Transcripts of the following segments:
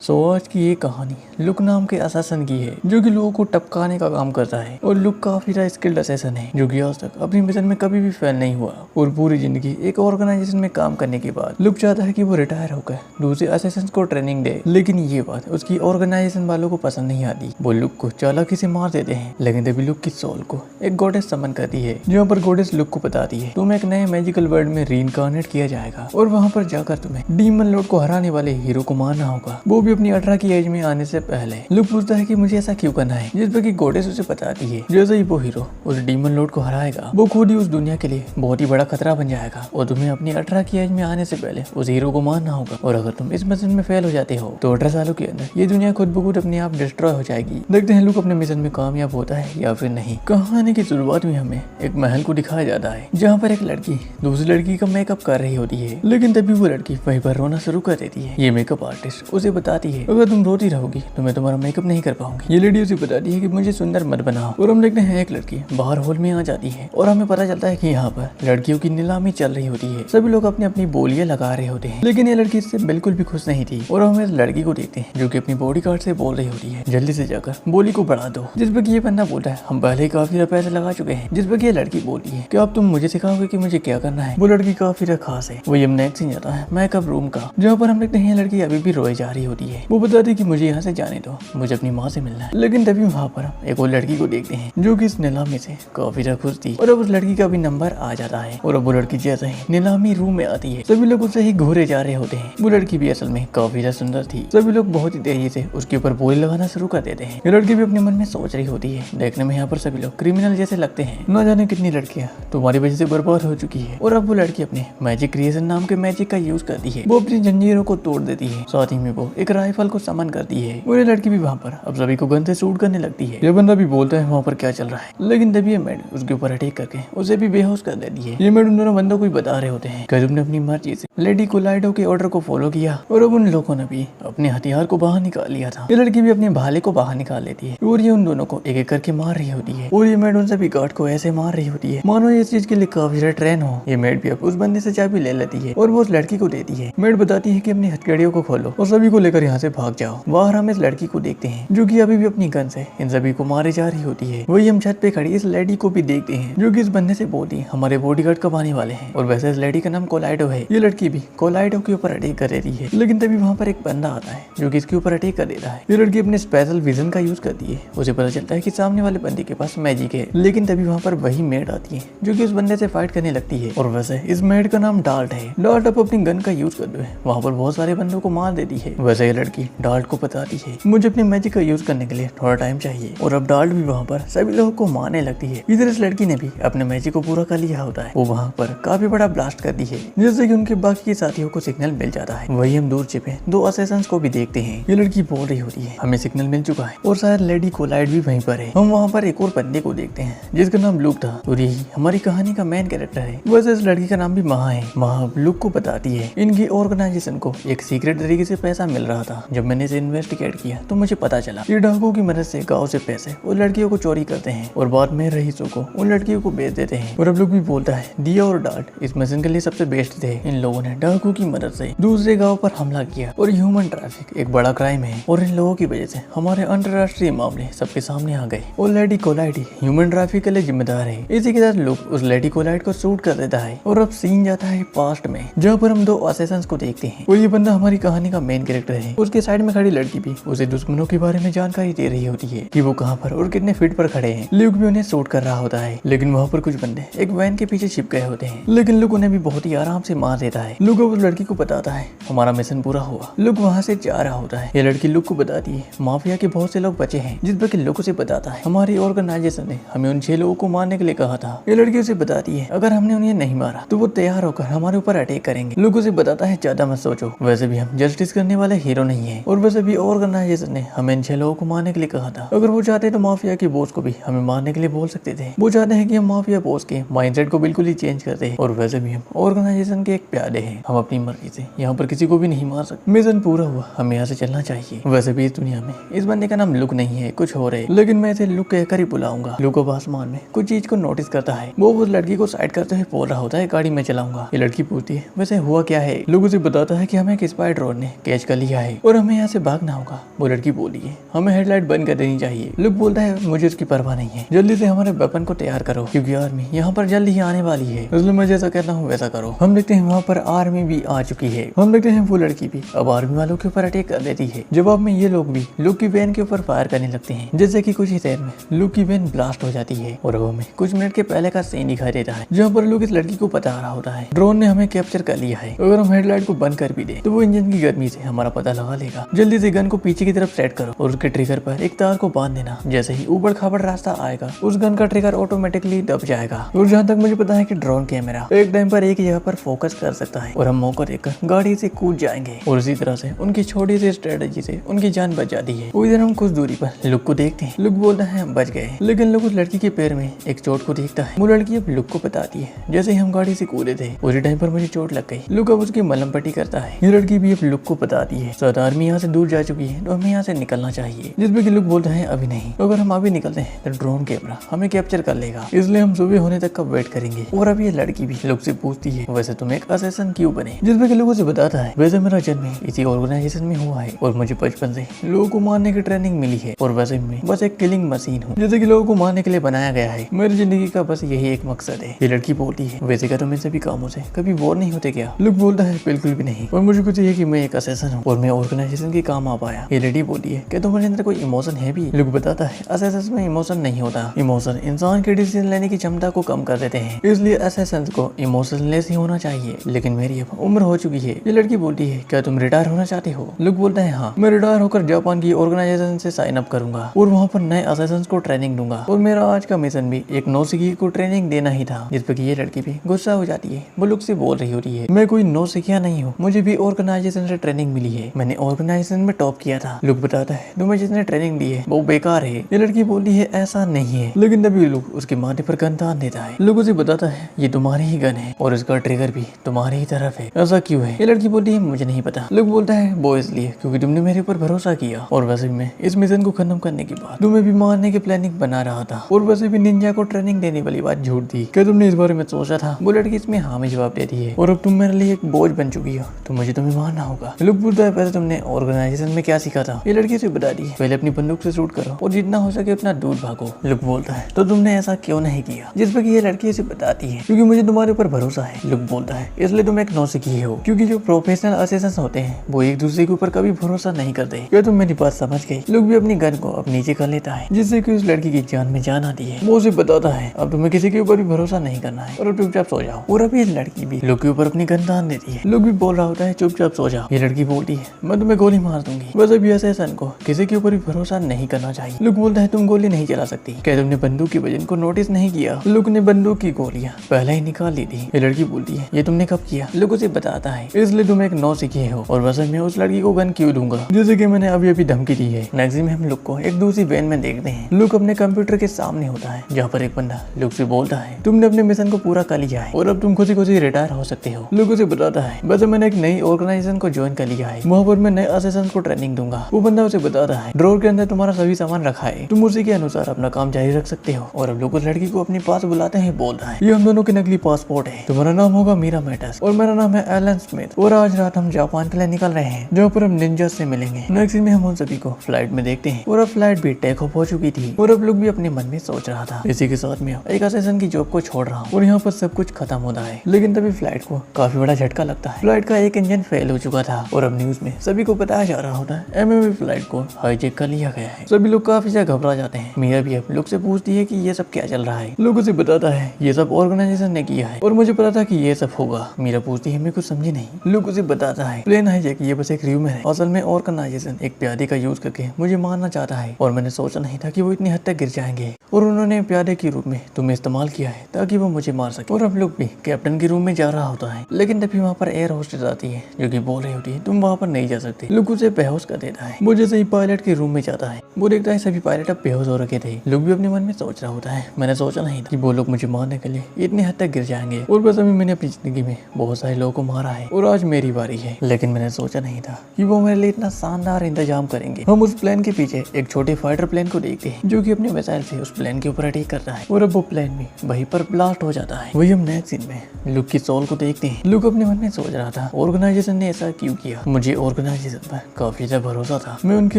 आज की ये कहानी लुक नाम के असासन की है, जो कि लोगों को टपकाने का काम करता है। और लुक काफी स्किल्ड असासन है, जो कि आज तक अपनी मिशन में कभी भी फेल नहीं हुआ। और पूरी जिंदगी एक ऑर्गेनाइजेशन में काम करने के बाद लुक चाहता है कि वो रिटायर होकर दूसरे असासन को ट्रेनिंग दे, लेकिन ये बात उसकी ऑर्गेनाइजेशन वालों को पसंद नहीं आती। वो लुक को चालाकी से मार देते हैं, लेकिन तभी लुक की सोल को एक गॉडेस समन करती है, जहाँ पर गॉडेस लुक को बताती है तुम एक नए मैजिकल वर्ल्ड में रीइंकार्नेट किया जाएगा और वहाँ पर जाकर तुम्हें डीमन लॉर्ड को हराने वाले हीरो को मारना होगा, वो भी अपनी 18 की एज में आने से पहले। लुक पूछता है कि मुझे ऐसा क्यों करना है, जिस पर कि गॉडेस उसे बताती है जैसे ही वो हीरो उस डीमन लॉर्ड को हराएगा, वो खुद ही उस दुनिया के लिए बहुत ही बड़ा खतरा बन जाएगा और तुम्हें अपनी 18 की एज में आने से पहले उस हीरो को मारना होगा। और अगर तुम इस मिशन में फेल हो जाते हो तो 18 सालों के अंदर ये दुनिया खुद ब खुद अपने आप डिस्ट्रॉय हो जाएगी। देखते हैं लुक अपने मिशन में कामयाब होता है या फिर नहीं। कहानी की शुरुआत में हमें एक महल को दिखाया जाता है, जहाँ पर एक लड़की दूसरी लड़की का मेकअप कर रही होती है, लेकिन तभी वो लड़की वहीं पर रोना शुरू कर देती है। ये मेकअप आर्टिस्ट उसे बताती है अगर तुम रोती रहोगी तो मैं तुम्हारा मेकअप नहीं कर पाऊंगी। ये लेडी उसे बताती है कि मुझे सुंदर मत बनाओ। और हम देखते हैं एक लड़की बाहर हॉल में आ जाती है और हमें पता चलता है कि यहाँ पर लड़कियों की नीलामी चल रही होती है। सभी लोग अपनी अपनी बोलियां लगा रहे होते हैं, लेकिन ये लड़की इससे बिल्कुल भी खुश नहीं थी। और हम इस लड़की को देखते हैं जो कि अपनी बॉडी गार्ड से बोल रही होती है जल्दी से जाकर बोली को बढ़ा दो, जिस पर ये बंदा बोलता है हम पहले ही काफी पैसे लगा चुके हैं। जिस पर ये लड़की बोलती है कि अब तुम मुझे सिखाओगे कि मुझे क्या करना है। वो लड़की काफी खास है। वो नेक्स्ट सीन जाता है मेकअप रूम का, जहाँ पर हम देखते हैं लड़की अभी भी रोए जा रही होती है। वो बताती है कि मुझे यहाँ से जाने दो, मुझे अपनी माँ से मिलना है। लेकिन तभी वहाँ पर एक और लड़की को देखते हैं जो कि इस नीलामी से काफी खुश थी। और अब उस लड़की का भी नंबर आ जाता है और अब वो लड़की जैसे ही नीलामी रूम में आती है सभी लोग उसे ही घूरे जा रहे होते हैं। वो लड़की भी असल में काफी सुंदर थी। सभी लोग बहुत ही तेजी से उसके ऊपर बोली लगाना शुरू कर देते हैं। ये लड़की भी अपने मन में सोच रही होती है, देखने में यहाँ पर सभी लोग क्रिमिनल जैसे लगते हैं, न जाने कितनी लड़कियाँ तुम्हारी वजह से बर्बाद हो चुकी है। और अब वो लड़की अपने मैजिक क्रिएशन नाम के मैजिक का यूज करती है। वो अपनी जंजीरों को तोड़ देती है, साथ ही में वो एक राइफल को समन करती है। और ये लड़की भी वहाँ पर अब सभी को गन से शूट करने लगती है। ये बंदा भी बोलता है वहाँ पर क्या चल रहा है, लेकिन तभी ये मेड उसके ऊपर अटैक करके उसे भी बेहोश कर देती है। ये मेड उन दोनों बंदों को ही बता रहे होते हैं कि तुमने अपनी मर्जी से लेडी कोलाइडो के ऑर्डर को फॉलो किया और अब उन लोगों ने भी अपने हथियार को बाहर निकाल लिया था। ये लड़की भी अपने भाले को बाहर निकाल लेती है और ये उन दोनों को एक एक करके मार रही होती है। और ये मेड उन सभी गार्ड को ऐसे मार रही होती है मानो ये इस चीज के लिए काफी ट्रेन हो। ये मेड भी अब उस बंदे से चाबी ले लेती है और वो उस लड़की को देती है। मेड बताती है कि अपनी हथकड़ियों को खोलो और सभी को लेकर यहाँ से भाग जाओ। बाहर हम इस लड़की को देखते हैं जो कि अभी भी अपनी गन से इन सभी को मारे जा रही होती है। वही हम छत पे खड़ी इस लेडी को भी देखते हैं जो कि इस बंदे से बोलती है हमारे बॉडीगार्ड कब आने वाले हैं। और वैसे इस लेडी का नाम कोलाइडो है। ये लड़की भी कोलाइडो के ऊपर अटैक कर देती है, लेकिन तभी वहाँ पर एक बंदा आता है जो कि इसके ऊपर अटैक कर देता है। ये लड़की अपने स्पेशल विजन का यूज करती है। उसे पता चलता है कि सामने वाले बंदे के पास मैजिक है, लेकिन तभी वहाँ पर वही मेड आती है जो कि उस बंदे से फाइट करने लगती है। और वैसे इस मेड का नाम डाल्ट है। डाल्ट अब अपनी गन का यूज करते हुए वहाँ पर बहुत सारे बंदों को मार देती है। वैसे ये लड़की डाल्ट को बताती है मुझे अपने मैजिक का यूज करने के लिए थोड़ा टाइम चाहिए। और अब डाल्ट भी वहाँ पर सभी लोगों को मारने लगती है। इधर इस लड़की ने भी अपने मैजिक को पूरा कर लिया होता है। वो वहाँ पर काफी बड़ा ब्लास्ट कर दी है, जिससे कि उनके बाकी के साथियों को सिग्नल मिल जाता है। वही हम दूर छिपे दो असैसिन्स को भी देखते हैं। ये लड़की बोल रही होती है हमें सिग्नल मिल चुका है और शायद लेडी कोलाइड भी वहीं पर है। हम वहाँ पर एक और बंदे को देखते हैं जिसका नाम लुक था और यही हमारी कहानी का मेन कैरेक्टर है। वैसे इस लड़की का नाम भी महा है। महा लुक को बताती है इनकी ऑर्गेनाइजेशन को एक सीक्रेट तरीके से पैसा मिल रहा था। जब मैंने इसे इन्वेस्टिगेट किया तो मुझे पता चला ये डाकुओं की मदद से गाँव से पैसे और लड़कियों को चोरी करते हैं और बाद में रईसों को उन लड़कियों को बेच देते हैं। और अब लोग भी बोलता है दिया और डाल्ट इस मिशन के लिए सबसे बेस्ट थे। इन लोगों ने डाकुओं की मदद से दूसरे गाँव पर हमला किया और ह्यूमन ट्रैफिक एक बड़ा क्राइम है और इन लोगों की वजह से हमारे अंतरराष्ट्रीय मामले सबके सामने आ गए और लेडी कोलाइड ह्यूमन ट्रैफिक के लिए जिम्मेदार है। इसी के साथ लोग उस लेडी कोलाइड को शूट कर देता है। और अब सीन जाता है पास्ट में, जहाँ पर हम दो असैसिन्स को देखते हैं। और ये बंदा हमारी कहानी का मेन कैरेक्टर है। उसके साइड में खड़ी लड़की भी उसे दुश्मनों के बारे में जानकारी दे रही होती है कि वो कहाँ पर और कितने फीट पर खड़े हैं। लुक भी उन्हें शूट कर रहा होता है, लेकिन वहाँ पर कुछ बंदे एक वैन के पीछे छिप गए होते हैं, लेकिन लुक उन्हें भी बहुत ही आराम से मार देता है। लुक उस लड़की को बताता है हमारा मिशन पूरा हुआ। लुक वहाँ से जा रहा होता है। ये लड़की लुक को बताती है माफिया के बहुत से लोग बचे हैं, जिस पर कि लुक उसे बताता है हमारी ऑर्गेनाइजेशन ने हमें उन 6 लोगों को मारने के लिए कहा था। ये लड़की उसे बताती है अगर हमने उन्हें नहीं मारा तो वो तैयार होकर हमारे ऊपर अटैक करेंगे। लुक उसे बताता है ज्यादा मत सोचो, वैसे भी हम जस्टिस करने वाले हीरो नहीं है और वैसे भी ऑर्गेनाइजेशन ने हमें इन 6 लोगों को मारने के लिए कहा था। अगर वो चाहते तो माफिया के बॉस को भी हमें मारने के लिए बोल सकते थे। वो चाहते हैं कि हम माफिया बॉस के माइंडसेट को बिल्कुल ही चेंज कर दे। और वैसे भी हम ऑर्गेनाइजेशन के एक प्यादे हैं, हम अपनी मर्जी से यहाँ पर किसी को भी नहीं मार सकते। मिशन पूरा हुआ, हमें यहाँ से चलना चाहिए। वैसे भी इस दुनिया में इस बंदे का नाम लुक नहीं है, कुछ हो रहे, लेकिन मैं इसे लुक कहकर ही बुलाऊंगा। लुक अब आसमान में कुछ चीज को नोटिस करता है। वो उस लड़की को साइड करते हुए बोल रहा होता है गाड़ी में चलाऊंगा। ये लड़की पूछती है वैसे हुआ क्या है। लुक उसे बताता है कि हमें एक स्पाई ड्रोन ने कैच कर लिया है है और हमें यहाँ से भागना होगा। वो लड़की बोली है हमें हेडलाइट बंद कर देनी चाहिए। लुक बोलता है मुझे उसकी परवाह नहीं है, जल्दी से हमारे वेपन को तैयार करो क्योंकि आर्मी यहाँ पर जल्दी ही आने वाली है, इसलिए मैं जैसा कहता हूँ वैसा करो। हम देखते हैं वहाँ पर आर्मी भी आ चुकी है। हम देखते हैं वो लड़की भी अब आर्मी वालों के ऊपर अटैक कर देती है। जवाब में ये लोग भी लुक की वैन के ऊपर फायर करने लगते हैं, जैसे कि कुछ ही देर में लुक की वैन ब्लास्ट हो जाती है और अब हमें कुछ मिनट के पहले का सीन दिखाई देता है जहाँ पर लुक इस लड़की को बता रहा होता है ड्रोन ने हमें कैप्चर कर लिया है, अगर हम हेडलाइट को बंद कर भी दे तो वो इंजन की गर्मी से हमारा पता लगा लेगा। जल्दी से गन को पीछे की तरफ सेट करो और उसके ट्रिगर पर एक तार को बांध देना, जैसे ही ऊबड़ खाबड़ रास्ता आएगा उस गन का ट्रिगर ऑटोमेटिकली दब जाएगा। और जहाँ तक मुझे पता है कि ड्रोन कैमरा एक टाइम पर एक जगह पर फोकस कर सकता है और हम मौका देखकर गाड़ी से कूद जाएंगे और इसी तरह से उनकी छोटी सी स्ट्रेटेजी से उनकी जान बच जाती है। उसी दिन हम कुछ दूरी पर लुक को देखते हैं। लुक बोलता है हम बच गए, लेकिन लुक उस लड़की के पैर में एक चोट को देखता है। वो लड़की अब लुक को बताती है जैसे ही हम गाड़ी से कूदे थे उसी टाइम पर मुझे चोट लग गई। लुक अब उसकी मलहम पट्टी करता है। ये लड़की भी अब लुक को बताती है साथ आर्मी यहाँ से दूर जा चुकी है तो हमें यहाँ से निकलना चाहिए, जिसपे कि लुक बोलता है अभी नहीं, अगर हम अभी निकलते हैं तो ड्रोन कैमरा हमें कैप्चर कर लेगा, इसलिए हम सुबह होने तक का वेट करेंगे। और अब ये लड़की भी लुक से पूछती है वैसे तुम एक असैसिन क्यों बने, जिसपे कि लुक उसे बताता है वैसे मेरा जन्म इसी ऑर्गेनाइजेशन में हुआ है और मुझे बचपन से लोगों को मारने की ट्रेनिंग मिली है और वैसे मैं बस एक किलिंग मशीन हूँ जैसे कि लोगों को मारने के लिए बनाया गया है। मेरी जिंदगी का बस यही एक मकसद है। ये लड़की बोलती है वैसे क्या तुम इन सभी कामों से कभी बोर नहीं होते क्या? लुक बोलता है बिल्कुल भी नहीं, और मुझे कुछ ये कि मैं एक असैसिन हूँ और मैं ऑर्गेनाइजेशन के काम आ पाया। ये लेडी बोलती है कि तुम्हारे अंदर कोई इमोशन है भी? लुक बताता है असैसिन में इमोशन नहीं होता, इमोशन इंसान के डिसीजन लेने की क्षमता को कम कर देते हैं, इसलिए असैसिन को इमोशनलेस ही होना चाहिए। लेकिन मेरी अब उम्र हो चुकी है। ये लड़की बोलती है क्या तुम रिटायर होना चाहते हो? लुक बोलता है हाँ, मैं रिटायर होकर जापान की ऑर्गेनाइजेशन से साइन अप करूंगा और वहाँ पर नए असैसिन्स को ट्रेनिंग दूंगा और मेरा आज का मिशन भी एक नौसिखिए को ट्रेनिंग देना ही था। जिस पे कि ये लड़की भी गुस्सा हो जाती है। वो लुक से बोल रही होती है मैं कोई नौसिखिया नहीं हूँ, मुझे भी ऑर्गेनाइजेशन से ट्रेनिंग मिली है, मैंने ऑर्गेनाइजेशन में टॉप किया था। लुक बताता है तुम्हें जिसने ट्रेनिंग दी है वो बेकार है। ये लड़की बोलती है ऐसा नहीं है, लेकिन तभी लुक उसके माथे पर गन तान देता है। लुक उसे बताता है ये तुम्हारी ही गन है और इसका ट्रिगर भी तुम्हारी ही तरफ है, ऐसा क्यों है? ये लड़की बोलती है मुझे नहीं पता। लुक बोलता है वो इसलिए क्योंकि तुमने मेरे ऊपर भरोसा किया और वैसे भी मैं इस मिशन को खत्म करने के बाद तुम्हें भी मारने की प्लानिंग बना रहा था और वैसे भी निंजा को ट्रेनिंग देने वाली बात झूठ थी। क्या तुमने इस बारे में सोचा था? वो लड़की इसमें हाँ में जवाब देती है और अब तुम मेरे लिए एक बोझ बन चुकी हो तो मुझे तुम्हें मारना होगा। लुक बोलता है पहले तुमने ऑर्गेनाइजेशन में क्या सीखा था? ये लड़की से बता दी पहले अपनी बंदूक से शूट करो और जितना हो सके उतना दूर भागो। लुक बोलता है तो तुमने ऐसा क्यों नहीं किया? जिस पर ये लड़की से बताती है क्योंकि मुझे तुम्हारे ऊपर भरोसा है। लुक बोलता है इसलिए तुम एक नौसिखिए हो, क्योंकि जो प्रोफेशनल असैसिन्स होते हैं वो एक दूसरे के ऊपर कभी भरोसा नहीं करते। क्या तुम मेरी बात समझ गई? लुक भी अपनी गन को अब नीचे कर लेता है जिससे कि उस लड़की की जान में जान आती है। वो उसे बताता है अब तुम्हें किसी के ऊपर भी भरोसा नहीं करना है और चुपचाप सो जाओ। और अभी लड़की भी लुक के ऊपर अपनी गन तान देती है। लुक भी बोल रहा होता है चुपचाप सो जाओ। ये लड़की बोलती है मैं तुम्हें गोली मार दूंगी। वैसे भी असैसिन को किसी के ऊपर भी भरोसा नहीं करना चाहिए। लुक बोलता है तुम गोली नहीं चला सकती, क्या तुमने बंदूक की वजन को नोटिस नहीं किया? लुक ने बंदूक की गोलियां पहले ही निकाल ली थी। ये लड़की बोलती है ये तुमने कब किया? लुक उसे बताता है इसलिए तुम एक नौसिखिए हो और वैसे मैं उस लड़की को गन क्यों दूंगा जैसे कि मैंने अभी अभी धमकी दी है। नेक्स्ट में हम लुक को एक दूसरी वैन में देखते हैं। लुक अपने कंप्यूटर के सामने होता है जहाँ पर एक बंदा लुक से बोलता है तुमने अपने मिशन को पूरा कर लिया है और अब तुम खुशी खुशी रिटायर हो सकते हो। लुक उसे बताता है वैसे मैंने एक नई ऑर्गेनाइजेशन को ज्वाइन कर लिया है, वहाँ पर मैं नए असैसिन्स को ट्रेनिंग दूंगा। वो बंदा उसे बताता है ड्रॉर के अंदर तुम्हारा सभी सामान रखा है, तुम उसी के अनुसार अपना काम जारी रख सकते हो। और अब लुक उस लड़की को अपने पास बुलाते हैं, बोलता है ये हम दोनों के नकली पासपोर्ट है, तुम्हारा नाम होगा मीरा मैटस और मेरा नाम है एलन स्मिथ और आज रात हम जापान के लिए निकल रहे हैं जहाँ पर हम निंजा से मिलेंगे। नेक्स्ट में हम उन सभी को फ्लाइट में देखते हैं और अब फ्लाइट भी टेक ऑफ हो चुकी थी और अब लुक भी अपने मन में सोच रहा था इसी के साथ में एक असैसिन की जॉब को छोड़ रहा हूँ और यहाँ पर सब कुछ खत्म होता है। लेकिन तभी फ्लाइट को काफी बड़ा झटका लगता है। फ्लाइट का एक इंजन फेल हो चुका था और अब न्यूज में सभी को बताया जा रहा होता है एमएमवी फ्लाइट को हाईजैक कर लिया गया है। सभी लोग काफी ज्यादा घबरा जाते हैं। मीरा भी अब लुक से पूछती है कि ये सब क्या चल रहा है। लुक उसे बताता है ये सब ऑर्गेनाइजेशन ने किया है और मुझे पता था कि ये सब होगा। मीरा पूछती है मैं कुछ समझी नहीं। लुक उसे बताता है प्लेन हाईजैक ये बस एक र्यूमर है, असल में ऑर्गेनाइजेशन एक प्यादे का यूज करके मुझे मारना चाहता है और मैंने सोचा नहीं था कि वो इतनी हद तक गिर जाएंगे और उन्होंने प्यादे के रूप में तुम्हें इस्तेमाल किया है ताकि वो मुझे मार सके। और अब लुक भी कैप्टन के रूम में जा रहा होता है, लेकिन तभी वहाँ पर एयर होस्टेस आती है जो कि बोल रही होती है तुम वहाँ पर नहीं जा सकते। लुक उसे बेहोश कर देता है। वो जैसे ही पायलट के रूम में जाता है वो देखता है सभी पायलट अब बेहोश हो रखे थे। लुक भी अपने मन में सोच रहा होता है मैंने सोचा नहीं था कि वो लोग मुझे मारने के लिए इतनी हद तक गिर जाएंगे और बस अभी मैंने अपनी जिंदगी में बहुत सारे लोगों को मारा है और आज मेरी बारी है, लेकिन मैंने सोचा नहीं था कि वो मेरे लिए इतना शानदार इंतजाम करेंगे। हम उस प्लेन के पीछे एक छोटे फाइटर प्लेन को देखते हैं जो कि अपने मिसाइल से उस प्लेन के ऊपर अटैक करता है और अब वो प्लेन भी वहीं पर ब्लास्ट हो जाता है। वही हम नेक्स्ट सीन में लुक की सोल को देखते हैं। लुक अपने मन में सोच रहा था ऑर्गेनाइजेशन ने ऐसा क्यों किया, मुझे ऑर्गेनाइजेशन पर काफी ज्यादा भरोसा था। मैं उनके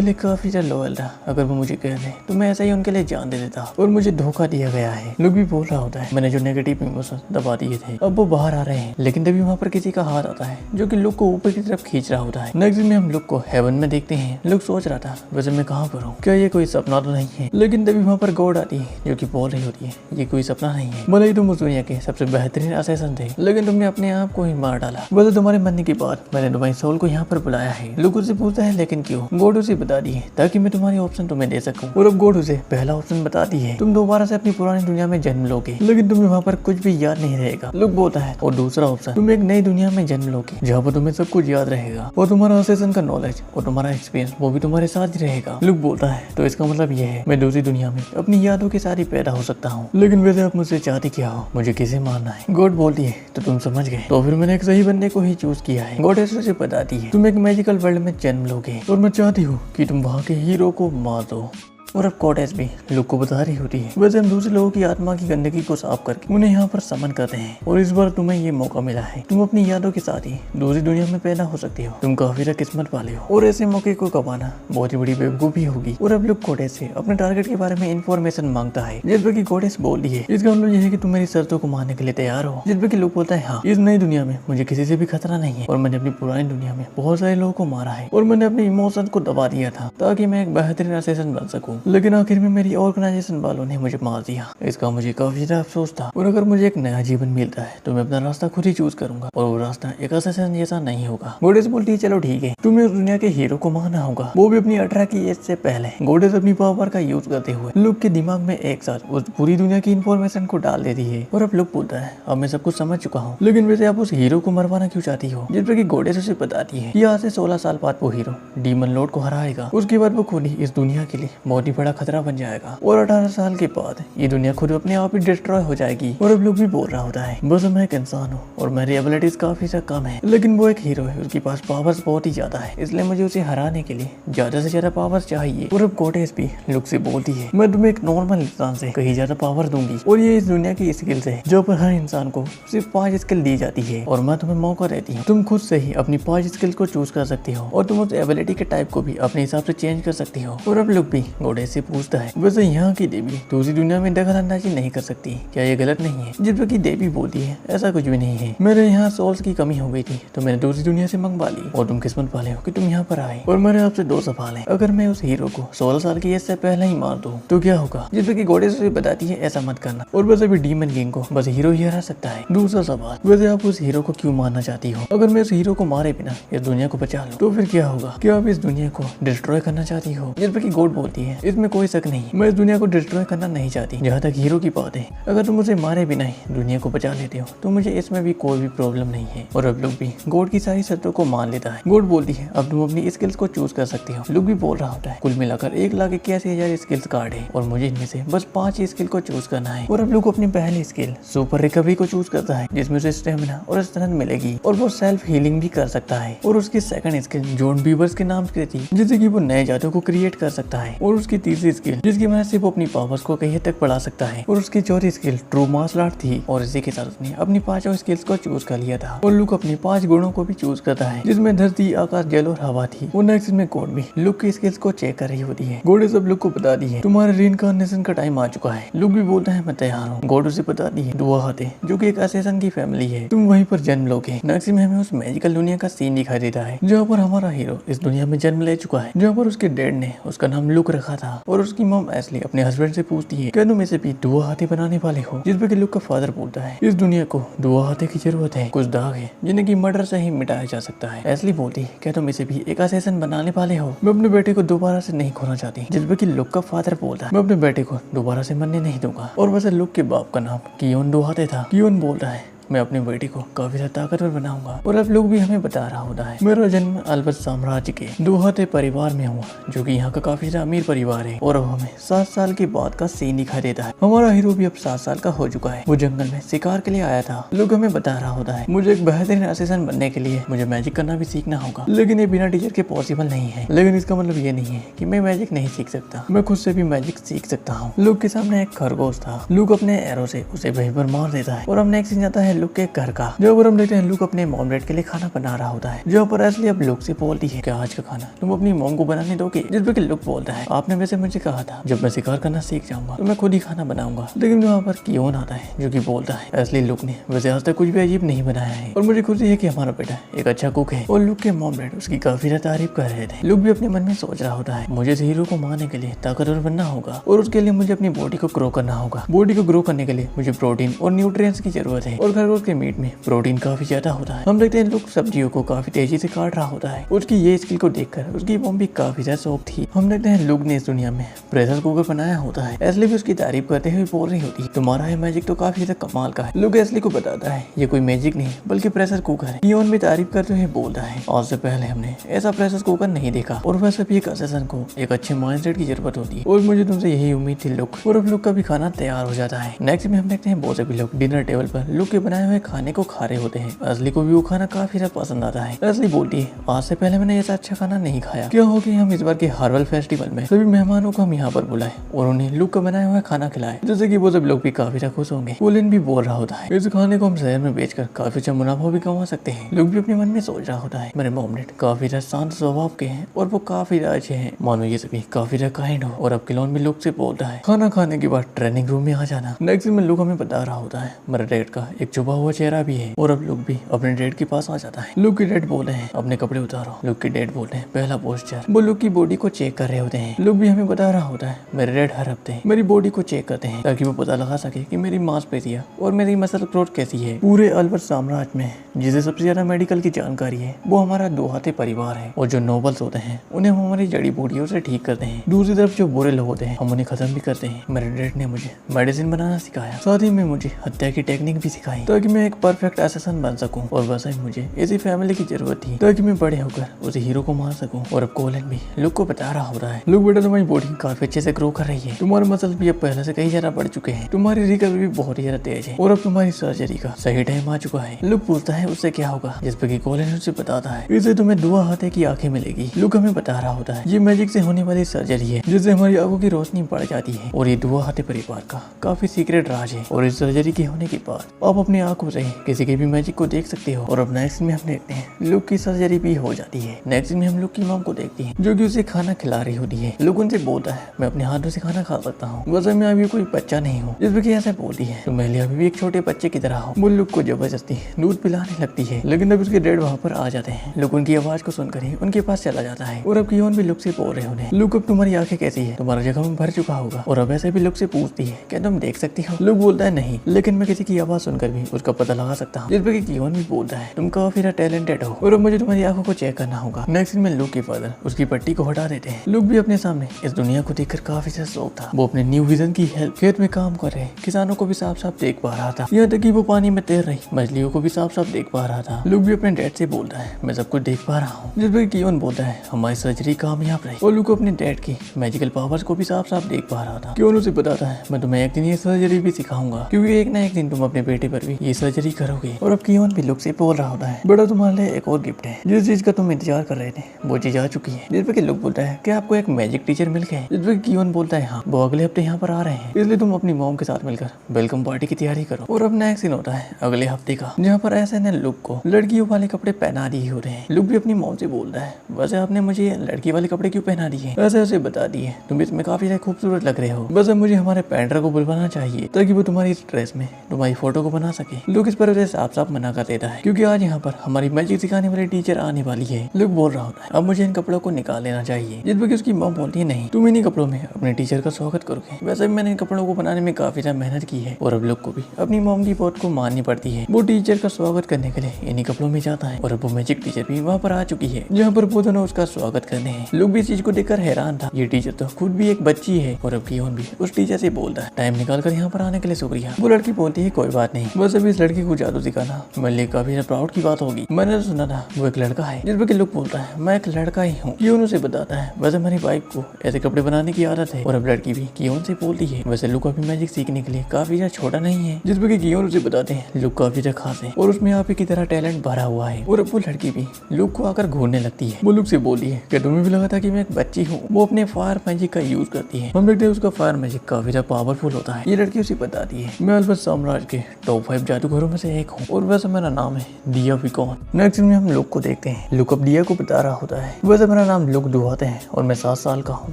लिए काफी ज्यादा लॉयल था। अगर वो मुझे कह दे तो मैं ऐसा ही उनके लिए जान दे देता, और मुझे धोखा दिया गया है। लुक भी बोल रहा होता है मैंने जो नेगेटिव इमोशन दबा दिए थे अब वो बाहर आ रहे हैं। लेकिन तभी वहाँ पर किसी का हाथ आता है जो कि लुक को ऊपर की तरफ खींच रहा होता है। नेक्स्ट में हम लुक को हेवन में देखते हैं। लुक सोच रहा था वैसे मैं कहाँ पर हूँ, क्या ये कोई सपना तो नहीं है। लेकिन तभी वहाँ पर गॉड आती है जो कि बोल रही होती है ये कोई सपना नहीं है। भले ही तुम उस दुनिया के सबसे बेहतरीन असैसिन थे, लेकिन तुमने अपने आप को ही मार डाला। वैसे तुम्हारे मरने के बाद मैंने तुम्हारी सोल को यहाँ पर बुलाया है। लुक उसे पूछता है लेकिन क्यों। गॉड उसे बता दी है ताकि मैं तुम्हारी ऑप्शन तुम्हें दे सकूं। और अब गॉड उसे पहला ऑप्शन बताती है तुम दोबारा से अपनी पुरानी दुनिया में जन्म लोगे, लेकिन तुम्हें वहाँ पर कुछ भी याद नहीं रहेगा। लुक बोलता है और दूसरा ऑप्शन तुम एक नई दुनिया में जन्म लोगे जहाँ पर तुम्हें सब कुछ याद रहेगा, और तुम्हारा असैसिन का नॉलेज और तुम्हारा एक्सपीरियंस वो भी तुम्हारे साथ ही रहेगा। लुक बोलता है तो इसका मतलब ये है मैं दूसरी दुनिया में अपनी यादों के साथ ही पैदा हो सकता हूँ। लेकिन वैसे आप मुझसे चाहते क्या हो, मुझे किसे मारना है। गॉड बोलती है तो तुम समझ गए, तो फिर मैंने एक सही बंदे को ही चूज किया है। गॉड ऐसे बताती है तुम एक मैजिकल वर्ल्ड में जन्म लोगे और मैं चाहती हूँ कि तुम वहाँ के हीरो को मार दो। और अब कॉटेज भी लुक को बता रही होती है वैसे हम दूसरे लोगों की आत्मा की गंदगी को साफ करके उन्हें यहाँ पर समन करते हैं, और इस बार तुम्हें ये मौका मिला है। तुम अपनी यादों के साथ ही दूसरी दुनिया में पैदा हो सकती हो। तुम काफी किस्मत वाले हो और ऐसे मौके को गवाना बहुत ही बड़ी बेवकूफी होगी। और अब लुक कॉटेज से अपने टारगेट के बारे में इंफॉर्मेशन मांगता है, जिस पर की कॉटेज बोल रही है इसका मतलब ये है कि तुम मेरी शर्तों को मानने के लिए तैयार हो। जिस पर की लुक बोलता है हाँ, इस नई दुनिया में मुझे किसी से भी खतरा नहीं है, और मैंने अपनी पुरानी दुनिया में बहुत सारे लोगों को मारा है, और मैंने अपने इमोशन को दबा दिया था ताकि मैं एक बेहतरीन असैसिन बन सकूं। लेकिन आखिर में मेरी ऑर्गेनाइजेशन वालों ने मुझे मार दिया। इसका मुझे काफी ज्यादा अफसोस था, और अगर मुझे एक नया जीवन मिलता है तो मैं अपना रास्ता खुद ही चूज करूंगा, और वो रास्ता एक असैसिन जैसा नहीं होगा। गोडेस बोलती है चलो ठीक है, तुम्हें उस दुनिया के हीरो को मारना होगा, वो भी अपनी 18 की एज से पहले। गोडेस अपनी पावर का यूज करते हुए लुक के दिमाग में एक साथ उस पूरी दुनिया की इन्फॉर्मेशन को डाल देती है। और अब लुक बोलता है अब मैं सब कुछ समझ चुका हूँ, लेकिन वैसे आप उस हीरो को मरवाना क्यों चाहती हो। जिस पर की गोडेस उसे बताती है कि आज से 16 साल बाद वो हीरो डीमन लॉर्ड को हराएगा। उसके बाद वो खुद ही इस दुनिया के लिए बहुत ही बड़ा खतरा बन जाएगा, और 18 साल के बाद ये दुनिया खुद अपने आप ही डिस्ट्रॉय हो जाएगी। और अब लोग भी बोल रहा होता है बस मैं एक इंसान हूँ और मेरी एबिलिटीज काफी ज्यादा कम है, लेकिन वो एक हीरो है, उसके पास पावर्स बहुत ही ज्यादा है, इसलिए मुझे उसे हराने के लिए ज्यादा से ज्यादा पावर्स चाहिए। और अब गोडेस भी लुक से बोलती है मैं तुम्हें एक नॉर्मल इंसान से कहीं ज्यादा पावर दूंगी, और ये इस दुनिया की स्किल्स है जो पर हर इंसान को सिर्फ 5 स्किल दी जाती है, और मैं तुम्हें मौका देती हूँ तुम खुद से ही अपनी 5 स्किल्स को चूज कर सकती हो, और तुम उस एबिलिटी के टाइप को भी अपने हिसाब से चेंज कर सकती हो। और अब लुक भी गोडेस से पूछता है वैसे यहाँ की देवी दूसरी दुनिया में दखल अंदाजी नहीं कर सकती, क्या ये गलत नहीं है। जिस पर की देवी बोलती है ऐसा कुछ भी नहीं है, मेरे यहाँ सोल्स की कमी हो गई थी तो मैंने दूसरी दुनिया से मंगवा ली, और तुम किस्मत वाले हो कि तुम यहाँ पर आए। और मेरे आपसे 2 सवाल है, अगर मैं उस हीरो को 16 साल की एज से पहले ही मार दूं तो क्या होगा। जिस पर की गोडेस उसे बताती है ऐसा मत करना, और वैसे भी डीमन किंग को बस हीरो ही हरा सकता है। दूसरा सवाल वैसे आप उस हीरो को क्यों मारना चाहती हो। अगर मैं उस हीरो को मारे बिना इस दुनिया को बचा लूं तो फिर क्या होगा, क्या आप इस दुनिया को डिस्ट्रॉय करना चाहती हो। जिस पर की गॉड बोलती है इसमें कोई शक नहीं, मैं इस दुनिया को डिस्ट्रॉय करना नहीं चाहती। जहाँ तक हीरो की बात है, अगर तुम उसे मारे बिना ही दुनिया को बचा लेते हो तो मुझे इसमें भी कोई भी प्रॉब्लम नहीं है। और अब लुक भी गॉड की सारी शर्तों को मान लेता है। गॉड बोलती है अब तुम अपनी स्किल्स को चूज कर सकती हो। लुक भी बोल रहा होता है कुल मिलाकर 1,81,000 स्किल्स कार्ड है, और मुझे इनमें से बस 5 स्किल को चूज करना है। और अब लुक अपनी पहली स्किल सुपर रिकवरी को चूज करता है, जिसमें उसे स्टेमिना और स्ट्रेंथ मिलेगी, और वो सेल्फ हीलिंग भी कर सकता है। और उसकी सेकंड स्किल जॉन बीवर्स के नाम से थी, जिससे कि वो नए जादू को क्रिएट कर सकता है। और उसकी तीसरी स्किल जिसकी वजह से वो अपनी पावर्स को कहीं तक बढ़ा सकता है। और उसकी चौथी स्किल ट्रू मार्शल आर्ट थी, और इसी के साथ उसने अपनी 5 स्किल्स को चूज कर लिया था। और लुक अपनी 5 गुणों को भी चूज करता है, जिसमें धरती, आकाश, जल और हवा थी। और नेक्स्ट में गॉड भी लुक की स्किल्स को चेक कर रही होती है। गॉड सब लुक को बता दी है तुम्हारे रीइंकार्नेशन का टाइम आ चुका है। लुक भी बोलता है मैं तैयार हूँ। गॉड उसे बताती है दुआ हाथे जो कि एक असैसिन की फैमिली है, तुम वहीं पर जन्म लोगे। नेक्स्ट में हमें उस मैजिकल दुनिया का सीन दिखाई देता है जहाँ पर हमारा हीरो इस दुनिया में जन्म ले चुका है, जहाँ पर उसके डैड ने उसका नाम लुक रखा था। और उसकी मॉम एस्ली अपने हस्बैंड से पूछती है क्या तुम इसे भी दुआ हाथी बनाने वाले हो। जिस पर लुक का फादर बोलता है इस दुनिया को दुआ हाथे की जरूरत है, कुछ दाग है जिन्हें की मर्डर से ही मिटाया जा सकता है। एस्ली बोलती है क्या तुम इसे भी एक असैसिन बनाने वाले हो। मैं अपने बेटे को दोबारा से नहीं खोना चाहती। जिस पर लुक का फादर बोलता है मैं अपने बेटे को दोबारा से मरने नहीं दूंगा। और वैसे लुक के बाप का नाम कियोन दुहाते था। कियोन बोलता है मैं अपने बेटे को काफी ज्यादा ताकतवर बनाऊंगा। और अब लोग भी हमें बता रहा होता है मेरा जन्म अल्बर्ट साम्राज्य के दुहाते परिवार में हुआ, जो कि यहाँ का काफी ज्यादा अमीर परिवार है। और अब हमें 7 साल के बाद का सीन दिखाई देता है। हमारा हीरो भी अब 7 साल का हो चुका है। वो जंगल में शिकार के लिए आया था। लोग हमें बता रहा होता है मुझे एक बेहतरीन असैसिन बनने के लिए मुझे मैजिक करना भी सीखना होगा, लेकिन ये बिना टीचर के पॉसिबल नहीं है। लेकिन इसका मतलब ये नहीं है कि मैं मैजिक नहीं सीख सकता, मैं खुद से भी मैजिक सीख सकता हूँ। लुक के सामने एक खरगोश था। लुक अपने एरो से उसे वहीं पर मार देता है। और अब नेक्स्ट सीन आता है लुक के घर का, जहाँ पर हम देखते हैं लुक अपने मॉम डैड के लिए खाना बना रहा होता है, जहाँ पर एशली अब लुक से बोलती है कि आज का खाना तुम अपनी मॉम को बनाने दोगे, जिस पे लुक बोलता है आपने वैसे मुझे कहा था जब मैं शिकार करना सीख जाऊंगा तो मैं खुद ही खाना बनाऊंगा, लेकिन वहाँ पर कियोन आता है जो कि बोलता है एशली लुक ने वैसे आज तक कुछ भी अजीब नहीं बनाया है और मुझे खुशी है कि हमारा बेटा एक अच्छा कुक है। और लुक के मॉम डैड उसकी काफी तारीफ कर रहे थे। लुक भी अपने मन में सोच रहा होता है मुझे इस हीरो को मारने के लिए ताकतवर बनना होगा और उसके लिए मुझे अपनी बॉडी को ग्रो करना होगा। बॉडी को ग्रो करने के लिए मुझे प्रोटीन और न्यूट्रिएंट्स की जरूरत है और खरगोश के मीट में प्रोटीन काफी ज्यादा होता है। हम देखते हैं लुक सब्जियों को काफी तेजी से काट रहा होता है। उसकी ये स्किल को देखकर उसकी मॉम भी काफी ज्यादा शौक थी। हम देखते हैं लुक ने इस दुनिया में प्रेशर कुकर बनाया होता है। एशली भी उसकी तारीफ करते हुए बोल रही होती है तुम्हारा ये मैजिक तो काफी ज्यादा कमाल का है। लुक एशली को बताता है ये कोई मैजिक नहीं बल्कि प्रेशर कुकर है। कियोन भी तारीफ करते हुए बोलता है आज से पहले हमने ऐसा प्रेशर कुकर नहीं देखा और वैसे भी एक असिस्टेंट को एक अच्छे माइंडसेट की जरूरत होती है और मुझे तुमसे यही उम्मीद थी लुक। और अब लुक का भी खाना तैयार हो जाता है। नेक्स्ट में हम देखते हैं बहुत सभी लोग डिनर टेबल पर लुक के बनाए हुए खाने को खा रहे होते हैं। एशली को भी वो खाना काफी ज्यादा पसंद आता है। एशली बोलती है आज से पहले मैंने ऐसा अच्छा खाना नहीं खाया। क्या हो कि हम इस बार के हार्वल फेस्टिवल में सभी मेहमानों को हम यहाँ पर बुलाए और उन्हें लुक का बनाया हुआ खाना खिलाए, जैसे कि वो सब लोग भी काफी ज्यादा खुश होंगे। कोलिन भी बोल रहा होता है इस खाने को हम शहर में बेचकर काफी अच्छा मुनाफा भी कमा सकते हैं। लुक भी अपने मन में सोच रहा होता है मेरे मॉम डैड काफी ज्यादा शांत स्वभाव के हैं और वो काफी ज्यादा अच्छे हैं, मानो ये सभी काफी ज्यादा काइंड हो। और अब किलोन भी लुक से बोलता है खाना खाने के बाद ट्रेनिंग रूम में आ जाना। नेक्स्ट में लुक हमें बता रहा होता है मेरे डैड का एक छुपा हुआ चेहरा भी है और अब लुक भी अपने डैड के पास आ जाता है। लुक के डैड बोले हैं अपने कपड़े उतारो। लुक के डैड बोलते हैं पहला पोस्चर। वो लुक की बॉडी को चेक कर रहे होते हैं। लुक भी हमें बता रहा होता है मेरे डैड हर हफ्ते मेरी बॉडी को चेक करते हैं ताकि वो पता लगा सके कि मेरी मांसपेशियां और मेरी मसल ग्रोथ कैसी है। पूरे अल्बर्ट साम्राज्य में जिसे सबसे ज्यादा मेडिकल की जानकारी है वो हमारा दो हाथे परिवार है और जो नोबल्स होते हैं उन्हें हम हमारी जड़ी बूटियों से ठीक करते हैं। दूसरी तरफ जो बुरे लोग होते हैं हम उन्हें खत्म भी करते हैं। मेरे डैड ने मुझे मेडिसिन बनाना सिखाया, साथ ही में मुझे हत्या की टेक्निक भी सिखाई ताकि मैं एक परफेक्ट असैसिन बन सकूं। और वैसे ही मुझे ऐसी फैमिली की जरूरत थी ताकि मैं बड़े होकर उस हीरो को मार सकूं। और अब कोलिन भी लुक को बता रहा होता है लुक बेटा तुम्हारी बॉडी काफी अच्छे से ग्रो कर रही है, तुम्हारे मसल्स भी अब पहले से कई ज्यादा बढ़ चुके हैं, तुम्हारी रिकवरी भी बहुत ही ज्यादा तेज है और अब तुम्हारी सर्जरी का सही टाइम आ चुका है। लुक पूछता है उससे क्या होगा, जिस पे कि कोलिन उसे बताता है इसे तुम्हें दुआ हाथे की आंखें मिलेगी। लुक हमें बता रहा होता है ये मैजिक से होने वाली सर्जरी है जिससे हमारी आंखों की रोशनी बढ़ जाती है और ये दुआ हाथे परिवार का काफी सीक्रेट राज है। और इस सर्जरी के होने के बाद आप अपनी आंखों से किसी के भी मैजिक को देख सकते हो। और अब नेक्स्ट में हम देखते हैं लुक की सर्जरी भी हो जाती है। नेक्स्ट में हम लुक की मॉम को देखते हैं जो कि उसे खाना खिला रही होती है। लुक उनसे बोलता है मैं अपने हाथों से खाना खा सकता हूँ, वैसे मैं अभी कोई बच्चा नहीं हूँ। जिस पे ऐसे बोलती है तो मैं अभी भी एक छोटे बच्चे की तरह हूँ। वो लुक को जबरदस्ती दूध पिलाने लगती है, लेकिन अब उसके डैड वहाँ पर आ जाते हैं। लुक उनकी आवाज को सुनकर ही उनके पास चला जाता है। और अब कियोन भी लुक से बोल रहे उन्हें लुक अब तुम्हारी आंखें कैसी है, तुम्हारा जख्म भर चुका होगा। और अब ऐसे भी लुक से पूछती है क्या तुम देख सकती हो। लुक बोलता है नहीं, लेकिन मैं किसी की आवाज सुनकर भी उसका पता लगा सकता हूँ। जिस पे कियोन भी बोलता है तुम काफी टैलेंटेड हो और अब मुझे तुम्हारी आंखों को चेक करना होगा। नेक्स्ट में लुक के फादर उसकी पट्टी को हटा देते हैं। लुक भी अपने सामने इस दुनिया को देखकर काफी ज्यादा शौक था। वो अपने न्यू विजन की हेल्प खेत में काम कर रहे किसानों को भी साफ साफ देख पा रहा था, यहाँ तक कि वो पानी में तैर रही मछलियों को भी साफ साफ देख पा रहा था। लुक भी अपने डैड से बोलता है मैं सब कुछ देख पा रहा हूँ। जिस पर कियोन बोलता है हमारी सर्जरी कामयाब रही। और लुक अपने डैड की मैजिकल पावर्स को भी साफ साफ देख पा रहा था। कियोन उसे बताता है मैं तुम्हें एक दिन ये सर्जरी भी सिखाऊंगा क्योंकि एक ना एक दिन तुम अपने बेटे पर भी ये सर्जरी करोगे। और अब कियोन भी लुक से बोल रहा होता है बड़ा तुम्हारे लिए एक और गिफ्ट है, जिस चीज का तुम इंतजार कर रहे थे वो चीज आ चुकी है। जिस पे लुक बोलता है कि आपको एक मैजिक टीचर मिल गए। जिस पे कियोन बोलता है हाँ वो अगले हफ्ते यहाँ पर आ रहे हैं, इसलिए तुम अपनी मॉम के साथ मिलकर वेलकम पार्टी की तैयारी करो। और अब नेक्स्ट सीन होता है अगले हफ्ते का, जहाँ पर ऐसे ने लुक को लड़कियों वाले कपड़े पहना दिए होते हैं। लुक भी अपनी मॉम से बोलता है वैसे आपने मुझे लड़की वाले कपड़े क्यों पहना दिए। ऐसे उसे बता दिए तुम इसमें काफी ज्यादा खूबसूरत लग रहे हो, बस अब मुझे हमारे पेंटर को बुलवाना चाहिए ताकि वो तुम्हारी इस ड्रेस में तुम्हारी फोटो को बना सके। लुक इस पर उसे साफ साफ मना कर देता है क्योंकि आज यहाँ पर हमारी मैजिक सिखाने वाली टीचर आने वाली है। लुक बोल रहा होता है अब मुझे इन कपड़ों को निकाल लेना चाहिए। जिस पर उसकी मॉम बोलती है नहीं तुम इन्हीं कपड़ों में अपने टीचर का स्वागत करोगे। वैसे भी मैंने इन कपड़ों को बनाने में काफी ज्यादा मेहनत की है। और अब लुक को भी अपनी मॉम की बात को माननी पड़ती है। वो टीचर का स्वागत करने के लिए इन्हीं कपड़ों में जाता है और अब वो मैजिक टीचर भी वहाँ पर आ चुकी है जहाँ पर वो दोनों उसका स्वागत करने हैं। लुक भी इस चीज को देखकर हैरान था, ये टीचर तो खुद भी एक बच्ची है। और अब कियोन भी उस टीचर से बोलता है टाइम निकाल कर यहाँ पर आने के लिए शुक्रिया। वो लड़की बोलती है कोई बात नहीं, बस अभी इस लड़की को जादू सिखाना मेरे लिए काफी प्राउड की बात होगी। मैंने तो सुना था वो एक लड़का है। जिस पर लुक बोलता है मैं एक लड़का ही हूँ। कियोन उसे बताता है वैसे मेरी वाइफ को ऐसे कपड़े बनाने की आदत है। और अब लड़की भी कियोन से बोलती है वैसे लुक अभी मैजिक सीखने के लिए काफी ज्यादा छोटा नहीं है। जिस पर कियोन उसे बताते हैं लुक काफी ज्यादा खास है और उसमें आप ही की तरह टैलेंट भरा हुआ है। और अब वो लड़की भी लुक को आकर घूरने लगती है। वो लुक से बोलती है कि तुम्हें भी लगा था कि मैं एक बच्ची हूँ। वो अपने फायर मैजिक का यूज करती है। हम देखते हैं उसका फायर मैजिक काफी ज्यादा पावरफुल होता है। ये लड़की उसे बताती है मैं अल्बर्ट साम्राज्य के टॉप 5 जादूगरों में से एक हूँ और वैसे मेरा नाम है दिया विकॉन। नेक्स्ट में हम लुक को देखते हैं। लुक अब दिया को बता रहा होता है, वैसे मेरा नाम लुक दुहाते हैं और मैं 7 साल का हूँ।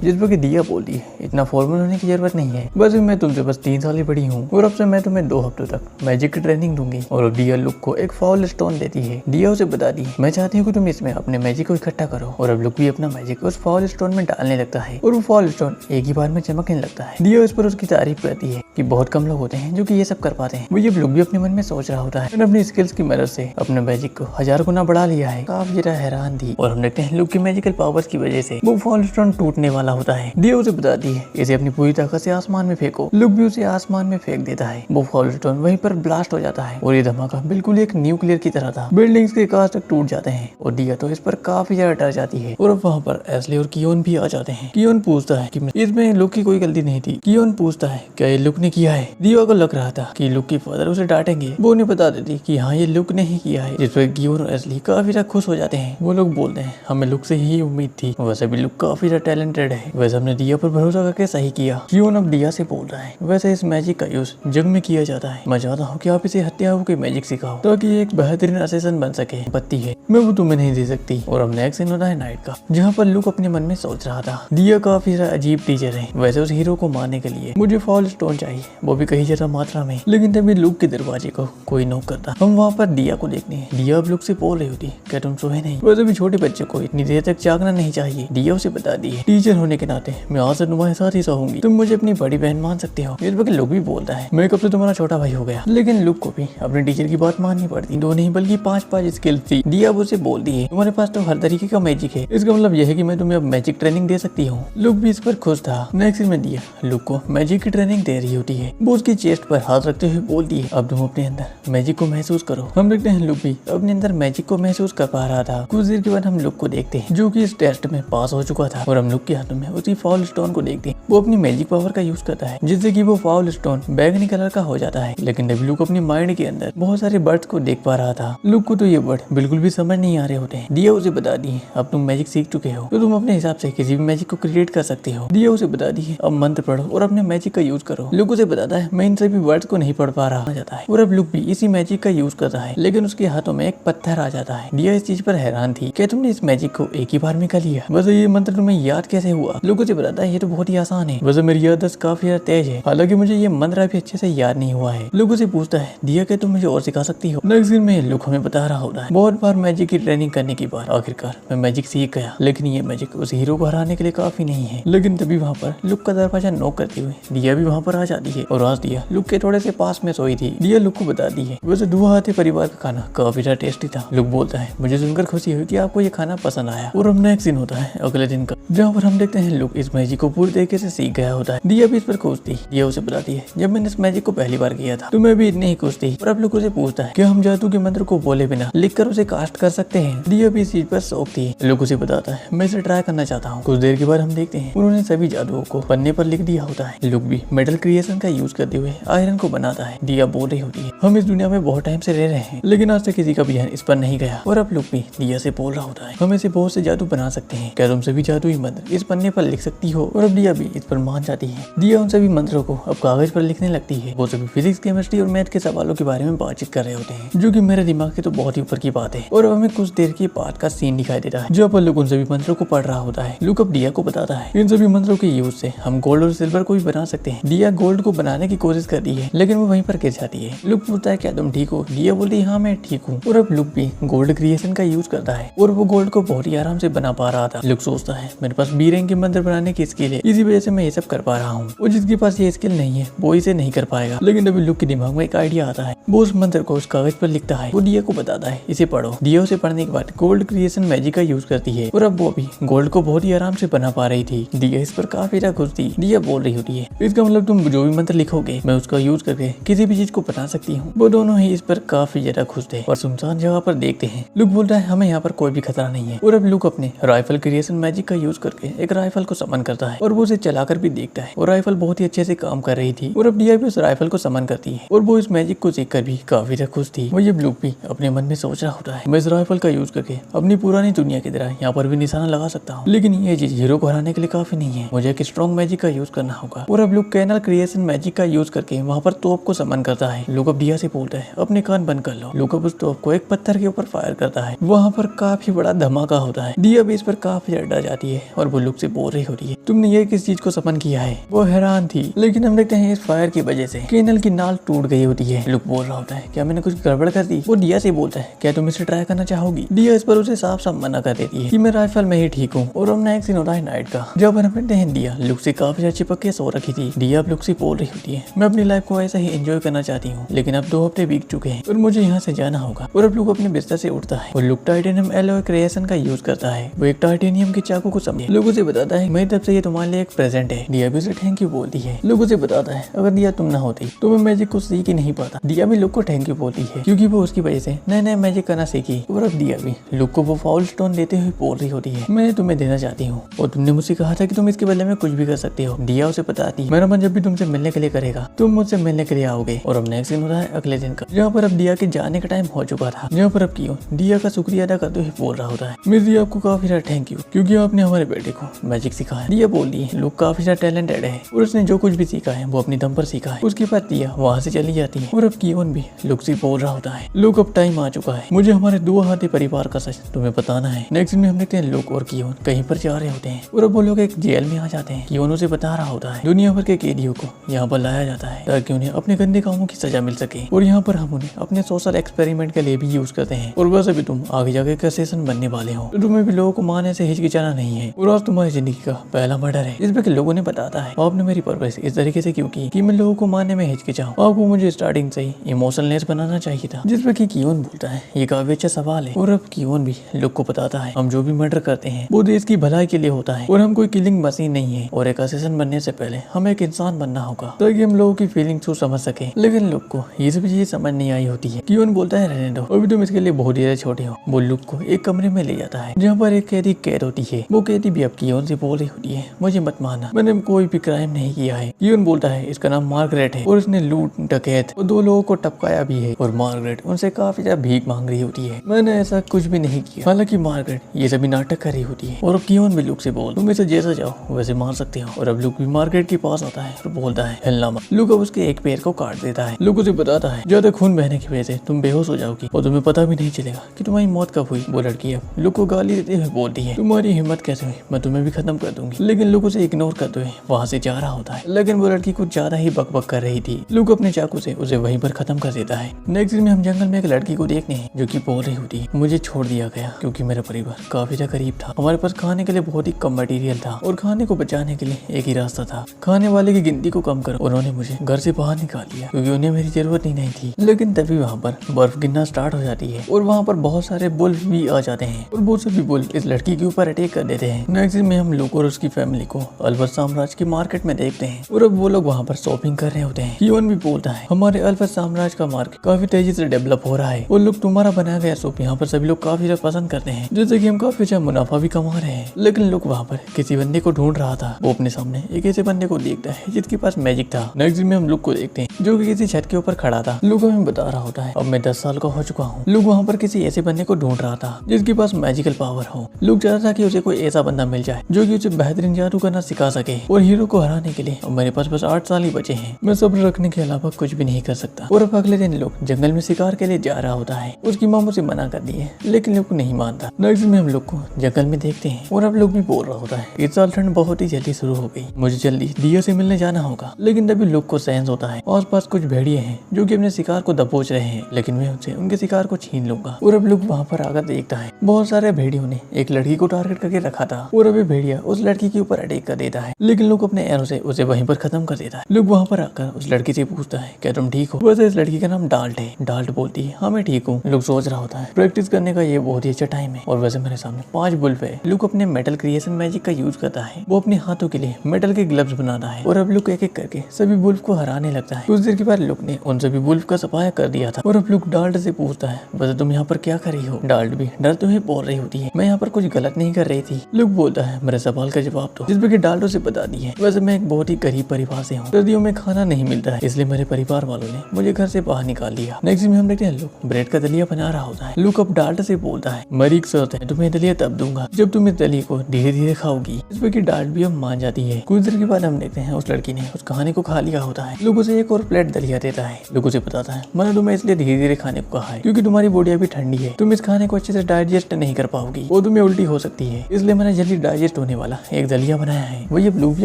जिस पर कि दिया बोलती है इतना फॉर्मल होने की जरूरत नहीं है, वैसे मैं तुमसे बस 3 साल ही बड़ी हूँ और अब से मैं तुम्हें 2 हफ्तों तक मैजिक की ट्रेनिंग दूंगी। और अब दिया लुक को एक फाउल स्टोन देती है। दिया उसे बताती है मैं चाहती हूँ कि तुम इसमें अपने मैजिक को इकट्ठा करो। और अब लुक भी अपना मैजिक उस फाउल स्टोन में डालने लगता है और वो फाउल स्टोन एक ही बार में चमकने लगता है। दिया इस पर उसकी तारीफ करती है कि बहुत कम लोग होते हैं जो कि ये सब कर पाते हैं। वही अब लुक भी अपने मन में सोच रहा होता है, मैंने अपनी स्किल्स की मदद से अपने मैजिक को 1000 गुना बढ़ा लिया है। काफी ज्यादा हैरान थी। और हम देखते हैं लुक की मैजिकल पावर्स की वजह से वो फाउल स्टोन टूटने वाला होता है। दिया उसे बताती है इसे अपनी पूरी ताकत से आसमान में फेंको। लुक भी उसे आसमान में फेंक देता है। वो फाउल स्टोन वहीं पर ब्लास्ट हो जाता है और ये धमाका बिल्कुल एक न्यूक्लियर की तरह था। बिल्डिंग्स के कांच तक टूट जाते हैं और दिया तो इस पर काफी ज्यादा डर जाती है। और अब वहाँ पर एस्ले और कियोन भी आ जाते हैं। कियोन पूछता है कि इसमें लुक की कोई गलती नहीं थी। कियोन पूछता है क्या ये लुक ने किया है। दिया को लग रहा था कि लुक की फादर उसे डांटेंगे, वो उन्हें बता देती कि हाँ ये लुक ने ही किया है। जिस पर कियोन और एस्ले काफी ज्यादा खुश हो जाते हैं। वो लोग बोलते हैं हमें लुक से ही उम्मीद थी, वैसे भी लुक काफी ज्यादा टैलेंटेड है, वैसे हमने दिया पर भरोसा करके सही किया। कियोन अब दिया से बोल रहा है वैसे इस मैजिक का यूज जंग में किया जाता है, मैं चाहता हूँ कि आप इसे हत्याओं के मैजिक सिखाओ ताकि ये एक बेहतरीन असिस्टेंट बन सके। पत्ती है मैं वो तुम्हें नहीं दे सकती। और अब नेक्स्ट सीन होता है नाइट का, जहाँ पर लुक अपने मन में सोच रहा था दिया काफी अजीब टीचर है, वैसे उस हीरो को मारने के लिए मुझे फाउल स्टोन चाहिए, वो भी कहीं ज्यादा मात्रा में। लेकिन तभी लुक के दरवाजे को कोई नॉक करता। हम वहाँ पर दिया को देखते हैं। दिया अब लुक से बोल रही होती क्या तुम सोए नहीं, वैसे भी छोटे बच्चे को इतनी देर तक जागना नहीं चाहिए। दिया उसे बता दी है टीचर होने के नाते मैं आज से तुम्हारे साथ ही सोऊंगी, तुम मुझे अपनी बड़ी बहन मान सकते हो। इस वक्त लुक भी बोलता है मैं कब से तुम्हारा छोटा भाई हो गया। लेकिन लुक को भी अपने टीचर की बात माननी पड़ती, 2 नहीं बल्कि 5 स्किल्स थी। दिया उसे बोलती है तुम्हारे पास तो हर तरीके का मैजिक है, इसका मतलब यह है कि मैं तुम्हें अब मैजिक ट्रेनिंग दे सकती हूँ। लुक भी इस पर खुश था। नेक्स्ट में दिया लुक को मैजिक की ट्रेनिंग दे रही होती है। वो उसकी चेस्ट पर हाथ रखते हुए बोलती है अब तुम अपने अंदर मैजिक को महसूस करो। हम देखते हैं लुक भी अपने अंदर मैजिक को महसूस कर पा रहा था। कुछ देर के बाद हम लुक को देखते हैं जो कि इस टेस्ट में पास हो चुका था। और हम लुक के हाथों में उसी फाउल स्टोन को देखते हैं। वो अपनी मैजिक पावर का यूज करता है जिससे कि वो फाउल स्टोन बैगनी कलर का हो जाता है। लेकिन जब लुक अपनी माइंड के अंदर बहुत सारे बर्ड्स को देख पा रहा था, लुक को तो ये वर्ड बिल्कुल भी समझ नहीं आ रहे होते हैं। दिया उसे बता दी अब तुम मैजिक सीख चुके हो तो तुम अपने हिसाब से किसी भी मैजिक को क्रिएट कर सकते हो। दिया उसे बता दी अब मंत्र पढ़ो और अपने मैजिक का यूज करो। लुक उसे बताता है मैं इन सभी वर्ड्स को नहीं पढ़ पा रहा जाता है। और अब लुक भी इसी मैजिक का यूज करता है, लेकिन उसके हाथों में एक पत्थर आ जाता है। दिया इस चीज पर हैरान थी क्या तुमने इस मैजिक को एक ही बार में कर लिया, वैसे ये मंत्र तुम्हें याद कैसे हुआ। लुक उसे बताता है ये तो बहुत ही आसान है, वैसे मेरी याददाश्त काफी ज्यादा तेज है, हालांकि मुझे ये मंत्र अभी अच्छे से याद नहीं हुआ है। लुक उसे पूछता है दिया क्या तुम मुझे और सिखा सकती हो। नेक्स्ट दिन में लुक हमें बता रहा होता है बहुत बार मैजिक की ट्रेनिंग करने के बाद आखिरकार मैं मैजिक सीख गया, लेकिन ये मैजिक उस हीरो को हराने के लिए काफी नहीं है। लेकिन तभी वहाँ पर लुक का दरवाजा नॉक करते हुए दिया भी वहाँ पर आ जाती है। और आज दिया लुक के थोड़े से पास में सोई थी। दिया लुक को बताती है वैसे दुहाते परिवार का खाना काफी ज्यादा टेस्टी था। लुक बोलता है मुझे सुनकर खुशी हुई कि आपको ये खाना पसंद आया। और अब नेक्स्ट दिन होता है अगले दिन का, जहाँ पर हम देखते हैं लुक इस मैजिक को पूरी तरीके से सीख गया होता है। दिया भी इस पर खुश थी। दिया उसे बताती है जब मैंने इस मैजिक को पहली बार किया था तो मैं भी इतनी ही खुश थी। और अब लुक उसे पूछता है क्या हम जादू के मंत्र को बोले बिना लिखकर उसे कास्ट कर सकते हैं। दिया भी इस चीज पर शौक थी। लुक उसे बताता है मैं इसे ट्राई करना चाहता हूँ। कुछ देर के बाद हम देखते हैं उन्होंने सभी जादुओं को पन्ने पर लिख दिया होता है। लुक भी मेटल क्रिएशन का यूज करते हुए आयरन को बनाता है। दिया बोल रही होती है हम इस दुनिया में बहुत टाइम से रह रहे हैं, लेकिन आज तक किसी का भी ध्यान इस पर नहीं गया। और अब लुक भी दिया से बोल रहा होता है हम इसे बहुत से जादू बना सकते हैं, क्या तुम सभी जादुई मंत्र इस पन्ने पर लिख सकती हो। और अब दिया भी इस पर मान जाती है। दिया उन सभी मंत्रों को अब कागज पर लिखने लगती है। वो सभी फिजिक्स, केमिस्ट्री और मैथ के सवालों के बारे में बातचीत कर रहे होते हैं, जो कि मेरे दिमाग के तो बहुत ही ऊपर की बात है। और अब हमें कुछ देर के बाद का सीन दिखाई देता है जहाँ पर लुक उन सभी मंत्रों को पढ़ रहा होता है। लुक अब दिया को बताता है इन सभी मंत्रों के यूज से हम गोल्ड और सिल्वर को भी बना सकते हैं। दिया गोल्ड को बनाने की कोशिश करती है, लेकिन वो वहीं पर गिर जाती है। लुक पूछता है क्या तुम ठीक हो। दिया बोलती है हाँ मैं ठीक हूँ। और अब लुक भी गोल्ड क्रिएशन का यूज करता है और वो गोल्ड को बहुत ही आराम से बना पा रहा था। लुक सोचता है मेरे पास बी रैंक के मंत्र बनाने की स्किल है, इसी वजह से मैं ये सब कर पा रहा हूँ, और जिसके पास ये स्किल नहीं है वो इसे नहीं कर पाएगा। लेकिन अभी लुक के दिमाग में एक आइडिया आता है। वो उस मंत्र को उस कागज पर लिखता है। वो दिया को बताता है इसे पढ़ो। दिया उसे पढ़ने के बाद गोल्ड क्रिएशन मैजिक का यूज करती है और अब वो भी गोल्ड को बहुत ही आराम से बना पा रही थी। दिया इस पर काफी ज्यादा खुश थी। दिया बोल रही होती है इसका मतलब तुम जो भी मंत्र लिखोगे मैं उसका यूज करके किसी भी चीज को बना सकती हूँ। वो दोनों ही इस पर काफी ज्यादा खुश थे। और सुनसान जगह पर देखते हैं लुक बोल रहा है हमें यहाँ पर कोई भी खतरा नहीं है। और अब लुक अपने राइफल क्रिएशन मैजिक का यूज करके एक राइफल को समन करता है और वो उसे चलाकर भी देखता है और राइफल बहुत ही अच्छे से काम कर रही थी। और अब दिया भी उस राइफल को समन करती है और वो इस मैजिक को देखकर भी काफी ज्यादा खुश थी। वही अब लुक भी अपने मन में सोच रहा होता है मैं इस राइफल का यूज करके अपनी पुरानी दुनिया की तरह यहाँ पर भी निशाना लगा सकता हूँ, लेकिन ये चीज हीरो को हराने के लिए काफी नहीं है, मुझे एक स्ट्रॉन्ग मैजिक का यूज करना होगा। और अब लुक कैनल क्रिएशन मैजिक का यूज करके वहाँ पर तोप को समन करता है। लुक अब दिया से बोलता है अपने कान बंद कर लो। लुक अब उस तोप को एक पत्थर के ऊपर फायर करता है। वहाँ पर काफी बड़ा धमाका होता है। दिया भी इस पर काफी ज्यादा डर जाती है और वो लुक से बोल रही होती है तुमने ये किस चीज को सपन किया है। वो हैरान थी, लेकिन हम देखते हैं इस फायर की वजह से केनल की नाल टूट गई होती है। लुक बोल रहा होता है क्या मैंने कुछ गड़बड़ कर दी। वो दिया से बोलता है क्या तुम इसे ट्राई करना चाहोगी। दिया इस पर उसे साफ साफ मना कर देती है कि मैं राइफल में ही ठीक हूँ। और हमने एक सीन होता है नाइट का, जब हम देखते हैं दिया लुक से काफी ज्यादा चिपक के सो रखी थी। दिया अब लुक से बोल रही होती है मैं अपनी लाइफ को ऐसा ही एंजॉय करना चाहती हूँ, लेकिन अब 2 हफ्ते बीत चुके हैं और मुझे यहाँ से जाना होगा। और अब लुक अपने बिस्तर से उठता है और लुक टाइटेनियम एलॉय क्रिएशन का यूज करता है। वो एक टाइटेनियम के चाकू को समझे लोगों से बताता है मेरी तरफ से ये तुम्हारे लिए एक प्रेजेंट है। दिया भी उसे थैंक यू बोलती है। लोगों से बताता है अगर दिया तुम ना होती तो मैं मैजिक को सीख ही नहीं पाता। दिया भी लुक को थैंक यू बोलती है क्योंकि वो उसकी वजह से नए नए मैजिक करना सीखी। और अब दिया भी लुक को वो फाउल स्टोन देते हुए बोल रही होती है मैं तुम्हें देना चाहती हूँ और तुमने मुझसे कहा था कि तुम इसके बदले में कुछ भी कर सकते हो। दिया उसे बताती है मेरा मन जब भी तुमसे मिलने के लिए करेगा तुम मुझसे मिलने के लिए आओगे। और अब नेक्स्ट सीन होता है अगले दिन का, जहाँ पर अब दिया के जाने का टाइम हो चुका था। जहाँ पर अब क्यों दिया का शुक्रिया अदा करते हुए बोल रहा होता है मैं दिया आपको काफी ज्यादा थैंक यू क्योंकि आपने हमारे बेटे को मैजिक सिखाया। दिया बोल दी है लुक काफी ज्यादा टैलेंटेड है और उसने जो कुछ भी सीखा है वो अपनी दम पर सीखा है। उसके बाद दिया वहाँ से चली जाती है और अब कियोन भी लुक से बोल रहा होता है लुक अब टाइम आ चुका है, मुझे हमारे 2 हाथी परिवार का सच तुम्हें बताना है। नेक्स्ट में हम देखते हैं लुक और कियोन कहीं पर जा रहे होते हैं और अब वो लोग एक जेल में आ जाते हैं। कियोन उसे बता रहा होता है दुनिया भर के कैदियों को यहाँ पर लाया जाता है ताकि उन्हें अपने गंदे कामों की सजा मिल सके और यहाँ पर हम उन्हें अपने सोशल एक्सपेरिमेंट के लिए भी यूज करते हैं। और वैसे भी तुम आगे जाके कैसेसन बनने वाले हो तो तुम्हें भी लोगों को मारने से हिचकिचाना नहीं है। और आज तुम्हारी जिंदगी का पहला मर्डर है जिसपे कि लोगों ने बताता है आपने मेरी परवरिश इस तरीके से क्यों की कि मैं लोगों को मारने में हिचकिचाऊं। आपको मुझे स्टार्टिंग से ही इमोशनलेस बनाना चाहिए था। जिसपे कि कियोन बोलता है ये काफी अच्छा सवाल है। और अब कियोन भी लुक को बताता है हम जो भी मर्डर करते हैं वो देश की भलाई के लिए होता है और हम कोई किलिंग मशीन नहीं है और एक असिस्टेंट बनने से पहले हमें एक इंसान बनना होगा ताकि हम लोगों की फीलिंग्स को समझ सके। लेकिन लुक को ये सब चीजें समझ नहीं आई होती है। कियोन बोलता है रहने दो अभी तुम इसके लिए बहुत ज्यादा छोटे हो। वो लुक को एक कमरे में ले जाता है जहाँ पर एक कैदी कैद होती है। वो कैदी भी अब कियोन से बोल रही होती है मुझे मत मारना, मैंने कोई भी क्राइम नहीं किया है। कियोन बोलता है इसका नाम मार्गरेट है और उसने लूट डकैत और 2 लोगों को टपकाया भी है। और मार्गरेट उनसे काफी ज्यादा भीख मांग रही होती है मैंने ऐसा कुछ भी नहीं किया। हालांकि मार्गरेट ये सभी नाटक कर रही होती है। और अब कियोन भी लुक से बोल तुम इसे जैसा चाहो वैसे मार सकते हो। और अब लुक भी मार्गरेट के पास आता है और बोलता है हिलना मत। लुक अब उसके एक पैर को काट देता है। लुक उसे बताता है ज्यादा खून बहने की वजह से तुम बेहोश हो जाओगी और तुम्हें पता भी नहीं चलेगा कि तुम्हारी मौत कब हुई। वो लड़की अब लुक को गाली देते हुए बोलती है तुम्हारी हिम्मत कैसे हुई, मैं तुम्हें भी खत्म कर दूंगी। लेकिन लुक उसे इग्नोर करते हुए वहाँ से जा रहा होता है। लेकिन वो लड़की कुछ ज्यादा ही बकबक कर रही थी। लुक अपने चाकू से उसे वहीं पर खत्म कर देता है। नेक्स्ट दिन में हम जंगल में एक लड़की को देखते हैं जो कि बोल रही होती है मुझे छोड़ दिया गया क्योंकि मेरा परिवार काफी ज्यादा गरीब था। हमारे पास खाने के लिए बहुत ही कम मटेरियल था और खाने को बचाने के लिए एक ही रास्ता था खाने वाले की गिनती को कम कर। उन्होंने मुझे घर से बाहर निकाल दिया क्योंकि उन्हें मेरी जरूरत ही नहीं थी। लेकिन तभी वहाँ पर बर्फ गिरना स्टार्ट हो जाती है और वहाँ पर बहुत सारे बुल्फ भी आ जाते हैं और वो सभी बुल्फ इस लड़की के ऊपर अटैक कर देते हैं। नेक्स्ट में हम लुक और उसकी फैमिली को अल्बर्ट साम्राज्य की मार्केट में देखते हैं और अब वो लोग वहाँ पर शॉपिंग कर रहे होते हैं। कियोन भी बोलता है हमारे अल्बर्ट साम्राज्य का मार्केट काफी तेजी से डेवलप हो रहा है और लोग तुम्हारा बनाया गया सूप यहाँ पर सभी लोग काफी ज्यादा पसंद करते हैं जैसे कि हम काफी अच्छा मुनाफा भी कमा रहे हैं। लेकिन लोग वहाँ पर किसी बंदे को ढूंढ रहा था। वो अपने सामने एक ऐसे बंदे को देखता है जिसके पास मैजिक था। नेक्स्ट में हम लुक को देखते हैं जो कि किसी छत के ऊपर खड़ा था। लुक हमें बता रहा होता है अब मैं 10 साल का हो चुका हूँ। लुक वहाँ पर किसी ऐसे बंदे को ढूंढ रहा था जिसके पास मैजिकल पावर हो। लुक चाहता था कि उसे कोई ऐसा बंदा मिल जाए जो कि उसे बेहतरीन जादू करना सिखा सके और हीरो को हराने के लिए मेरे पास बस 8 साल ही बचे हैं। मैं सब्र रखने के अलावा कुछ भी नहीं कर सकता। और अब अगले दिन लुक जंगल में शिकार के लिए जा रहा होता है। उसकी माँ उसे मना कर दी है लेकिन लुक नहीं मानता। नेक्स्ट में हम लोग को जंगल में देखते हैं और अब लोग भी बोल रहा होता है इस साल ठंड बहुत ही जल्दी शुरू हो गई, मुझे जल्दी दिया से मिलने जाना होगा। लेकिन तभी लुक को सेंस होता है आस पास कुछ भेड़िए हैं जो कि अपने शिकार को दबोच रहे हैं लेकिन मैं उनसे उनके शिकार को छीन लूंगा। और अब लुक वहाँ पर आकर देखता है बहुत सारे भेड़ियों ने एक लड़की को टारगेट करके रखा था और अभी भेड़िया उस लड़की के ऊपर अटैक कर देता है लेकिन लुक अपने एरो से उसे वहीं पर खत्म कर देता है। लुक वहाँ पर आकर उस लड़की से पूछता है क्या तुम ठीक हो। वैसे इस लड़की का नाम डाल्ट है। डाल्ट बोलती है हाँ मैं ठीक हूँ। लुक सोच रहा होता है प्रैक्टिस करने का ये बहुत ही अच्छा टाइम है और वैसे मेरे सामने 5 बुल्फ है। लुक अपने मेटल क्रिएशन मैजिक का यूज करता है। वो अपने हाथों के लिए मेटल के ग्लव्स बनाता है और अब लुक एक एक करके सभी बुल्फ को हराने लगता है। कुछ देर के बाद लुक ने उन सभी बुल्फ का सफाया कर दिया था और अब लुक डाल्ट से पूछता है वैसे तुम यहाँ पर क्या कर रही हो। डाल्ट भी डरते हुए बोल रही होती है मैं यहाँ पर कुछ गलत नहीं कर रही थी। लुक बोलता है मेरे सवाल का जवाब दो। जिसपे कि डाल्ट उसे बता दी है वैसे मैं एक बहुत ही गरीब परिवार से हूँ, सर्दियों में खाना नहीं मिलता है इसलिए मेरे परिवार वालों ने मुझे घर से बाहर निकाल दिया। नेक्स्ट में हम देखते हैं लुक ब्रेड का दलिया बना रहा होता है। लुक अब डाल्ट से बोलता है मेरी एक शर्त है तुम्हें दलिया तब दूंगा जब तुम इस दलिया को धीरे धीरे खाओगी। जिसपे कि डाल्ट भी अब मान जाती है। कुछ देर के बाद हम देखते हैं उस लड़की ने उस कहानी को खा लिया होता है। लुक उसे एक और प्लेट दलिया देता है। लुक उसे बताता है मैंने तुम्हें इसलिए धीरे धीरे खाने को कहा है क्योंकि तुम्हारी बॉडी अभी ठंडी है, तुम इस खाने को अच्छे से डाइजेस्ट नहीं कर पाओगी, वो तुम्हें उल्टी हो सकती है, इसलिए मैंने जल्दी डाइजेस्ट होने वाला एक दलिया बनाया है। वही अब लुक भी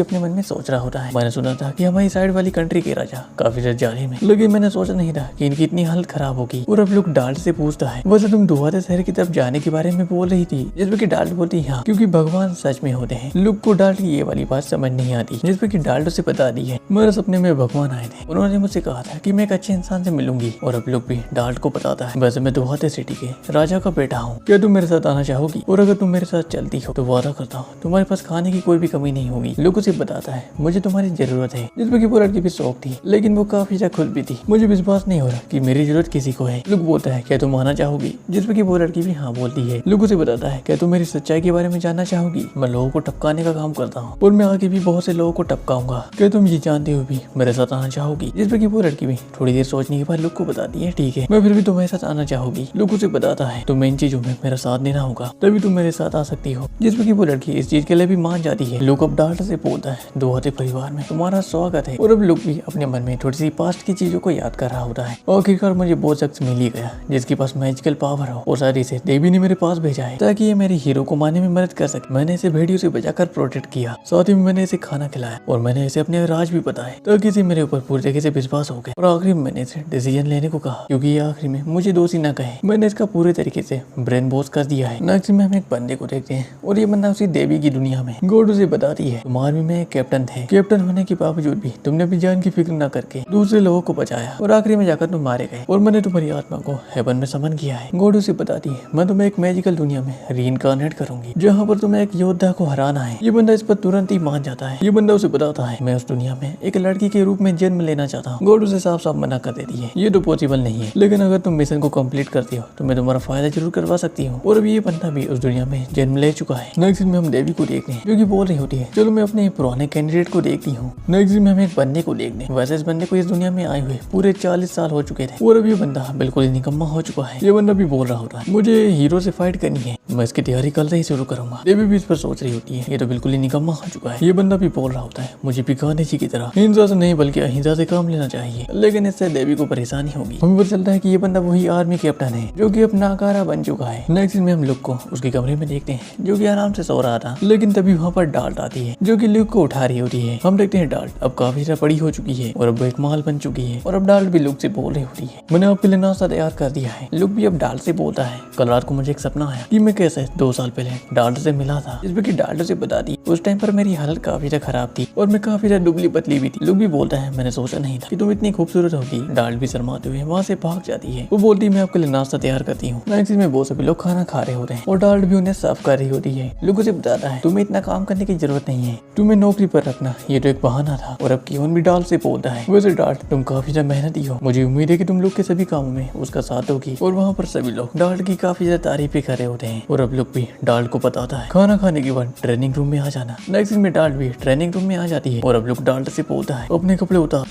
अपने मन में सोच रहा होता है मैंने सुना था कि हमारी साइड वाली कंट्री के राजा काफी ज्यादा जालिम है, लेकिन मैंने सोचा नहीं था कि इनकी इतनी हालत खराब होगी। और अब लुक डाल्ट से पूछता है वैसे तुम दुहाते शहर की तरफ जाने के बारे में बोल रही थी, जिसपे की डाल्ट बोलती है हाँ क्योंकि भगवान सच में होते हैं। लुक को डाल्ट की ये वाली बात समझ नहीं आती, जिसपे की डाल्ट उसे बता दी है मेरे सपने में भगवान आए थे, उन्होंने मुझसे कहा था कि मैं एक अच्छे इंसान से मिलूंगी। और अब लुक भी डाल्ट को बताता है वैसे मैं दुहाते सिटी के राजा का बेटा हूँ, क्या तुम मेरे साथ आना चाहोगी? और अगर तुम मेरे साथ चलती हो तो वादा करता हूँ तुम्हारे पास खाने की कोई भी कमी नहीं होगी। लुक उसे बताता है मुझे तुम्हारी जरूरत है, जिसपे की वो लड़की भी शौक थी, लेकिन वो काफी ज्यादा खुद भी थी, मुझे विश्वास नहीं हो रहा कि मेरी जरूरत किसी को है। लुक बोलता है क्या तुम आना चाहोगी? जिसपे की वो लड़की भी हाँ बोलती है। लुक उसे बताता है क्या तुम मेरी सच्चाई के बारे में जानना चाहोगी? मैं लोगों को टपकाने का काम करता हूँ और मैं आगे भी बहुत से लोगों को टपकाऊंगा, क्या तुम ये जानते हुए भी मेरे साथ आना चाहोगी? जिसपे की वो लड़की भी थोड़ी देर सोचने के बाद लुक को बताती है ठीक है मैं फिर भी तुम्हारे साथ आना चाहूंगी। लुक उसे बताता है तुम्हें इन चीजों में मेरा साथ देना होगा तभी तुम मेरे साथ आ सकती हो, जिसपे की वो लड़की इस चीज के लिए भी मान जाती है। लुक अब डाल्ट से बोलता है दुहाते परिवार में तुम्हारा स्वागत है। और अब लुक भी अपने मन में थोड़ी सी पास्ट की चीजों को याद कर रहा होता है। आखिरकार मुझे वो शख्स मिल ही गया जिसके पास मैजिकल पावर हो और शायद इसे देवी ने मेरे पास भेजा है ताकि ये मेरे हीरो को मारने में मदद कर सके। मैंने इसे भेड़ियों से बचाकर प्रोटेक्ट किया, साथ ही मैंने इसे खाना खिलाया और मैंने इसे अपने राज भी बताए ताकि इसे मेरे ऊपर पूरी तरीके से विश्वास हो गया। और आखिरी में मैंने इसे डिसीजन लेने को कहा क्योंकि ये आखिरी में मुझे दोषी न कहे। मैंने इसका पूरे तरीके से ब्रेन वॉश कर दिया है। नेक्स्ट में हम एक बंदे को देखते हैं और ये बंदा उसी देवी की दुनिया में गॉड उसे बताती है तुम आर्मी में कैप्टन थे, कैप्टन होने के बावजूद भी तुमने अपनी जान की फिक्र न करके दूसरे लोगों को बचाया और आखिरी में जाकर तुम मारे गए और मैंने तुम्हारी आत्मा को हेवन में समन किया है। गॉड उसे बताती है मैं तुम्हें एक मैजिकल दुनिया में रीइंकार्नेट करूंगी जहाँ पर तुम्हें एक योद्धा को हराना है। ये बंदा इस पर तुरंत ही मान जाता है। ये बंदा उसे बताता है मैं उस दुनिया में एक लड़की के रूप में जन्म लेना चाहता हूँ। गॉड उसे साफ साफ मना कर देती है ये तो पॉसिबल नहीं है, लेकिन अगर तुम मिशन को कंप्लीट करती हो तो मैं तुम्हारा फायदा जरूर करवा सकती हूँ। और अब ये बंदा भी उस दुनिया में जन्म ले चुका है। नेक्स्ट में हम देवी को देखते हैं जो कि बोल रही होती है चलो मैं अपने पुराने कैंडिडेट को देखती हूँ। नेक्स्ट में हम एक बंदे को देखते हैं, वैसे इस बंदे को इस दुनिया में आए हुए पूरे 40 साल हो चुके थे और अब ये बंदा बिल्कुल ही निकम्मा हो चुका है। ये बंदा भी बोल रहा होता है मुझे हीरो से फाइट करनी है, मैं इसकी तैयारी कल से ही शुरू करूंगा। देवी भी इस पर सोच रही होती है ये तो बिल्कुल ही निकम्मा हो चुका है। ये बंदा भी बोल रहा होता है मुझे भी गांधी जी की तरह हिंसा से नहीं बल्कि अहिंसा से काम लेना चाहिए, लेकिन इससे देवी को परेशानी होगी। हमें पता चलता है कि ये बंदा वही आर्मी कैप्टन है जो कि अब नाकारा बन चुका है। नेक्स्ट में हम लुक को उसके कमरे में देखते हैं जो कि आराम से सो रहा था, लेकिन तभी वहाँ पर डाल्ट आती है जो कि लुक को उठा रही होती है। हम देखते हैं डाल्ट अब काफी ज्यादा बड़ी हो चुकी है और अब एक माल बन चुकी है और अब डाल्ट भी लुक से बोल रही होती है मैंने आपके लिए नाश्ता तैयार कर दिया है। लुक भी अब डाल्ट से बोलता है कल रात को मुझे एक सपना आया कि मैं कैसे 2 साल पहले डाल्ट से मिला था, जिसमें कि डाल्ट से बता दी उस टाइम पर मेरी हालत काफी ज्यादा खराब थी और मैं काफी ज्यादा दुबली पतली भी थी। लुक भी बोलता है मैंने सोचा नहीं था कि तुम इतनी खूबसूरत होगी। डाल्ट भी शर्माते हुए वहाँ से भाग जाती है। वो बोलती है मैं आपके लिए नाश्ता तैयार करती हूँ। नेक्स्ट में वो सभी लोग खाना खा रहे होते हैं और डाल्ट भी उन्हें सर्व कर रही होती है। लुक उसे बताता है तुम्हें इतना काम करने की जरूरत नहीं है, तुम्हें नौकरी पर रखना ये तो एक बहाना था। और अब क्यों भी डाल्ट से बोलता है वैसे डाल्ट तुम काफी ज्यादा मेहनती हो, मुझे उम्मीद है कि तुम लोग के सभी कामों में उसका साथ होगी। और वहाँ पर सभी लोग डाल्ट की काफी ज्यादा तारीफें कर रहे होते हैं। और अब लुक भी डाल्ट को बताता है खाना खाने के बाद ट्रेनिंग रूम में आ जाना। नेक्स्ट में डाल्ट भी ट्रेनिंग रूम में आ जाती है और अब लुक डाल्ट से बोलता है अपने कपड़े उतार।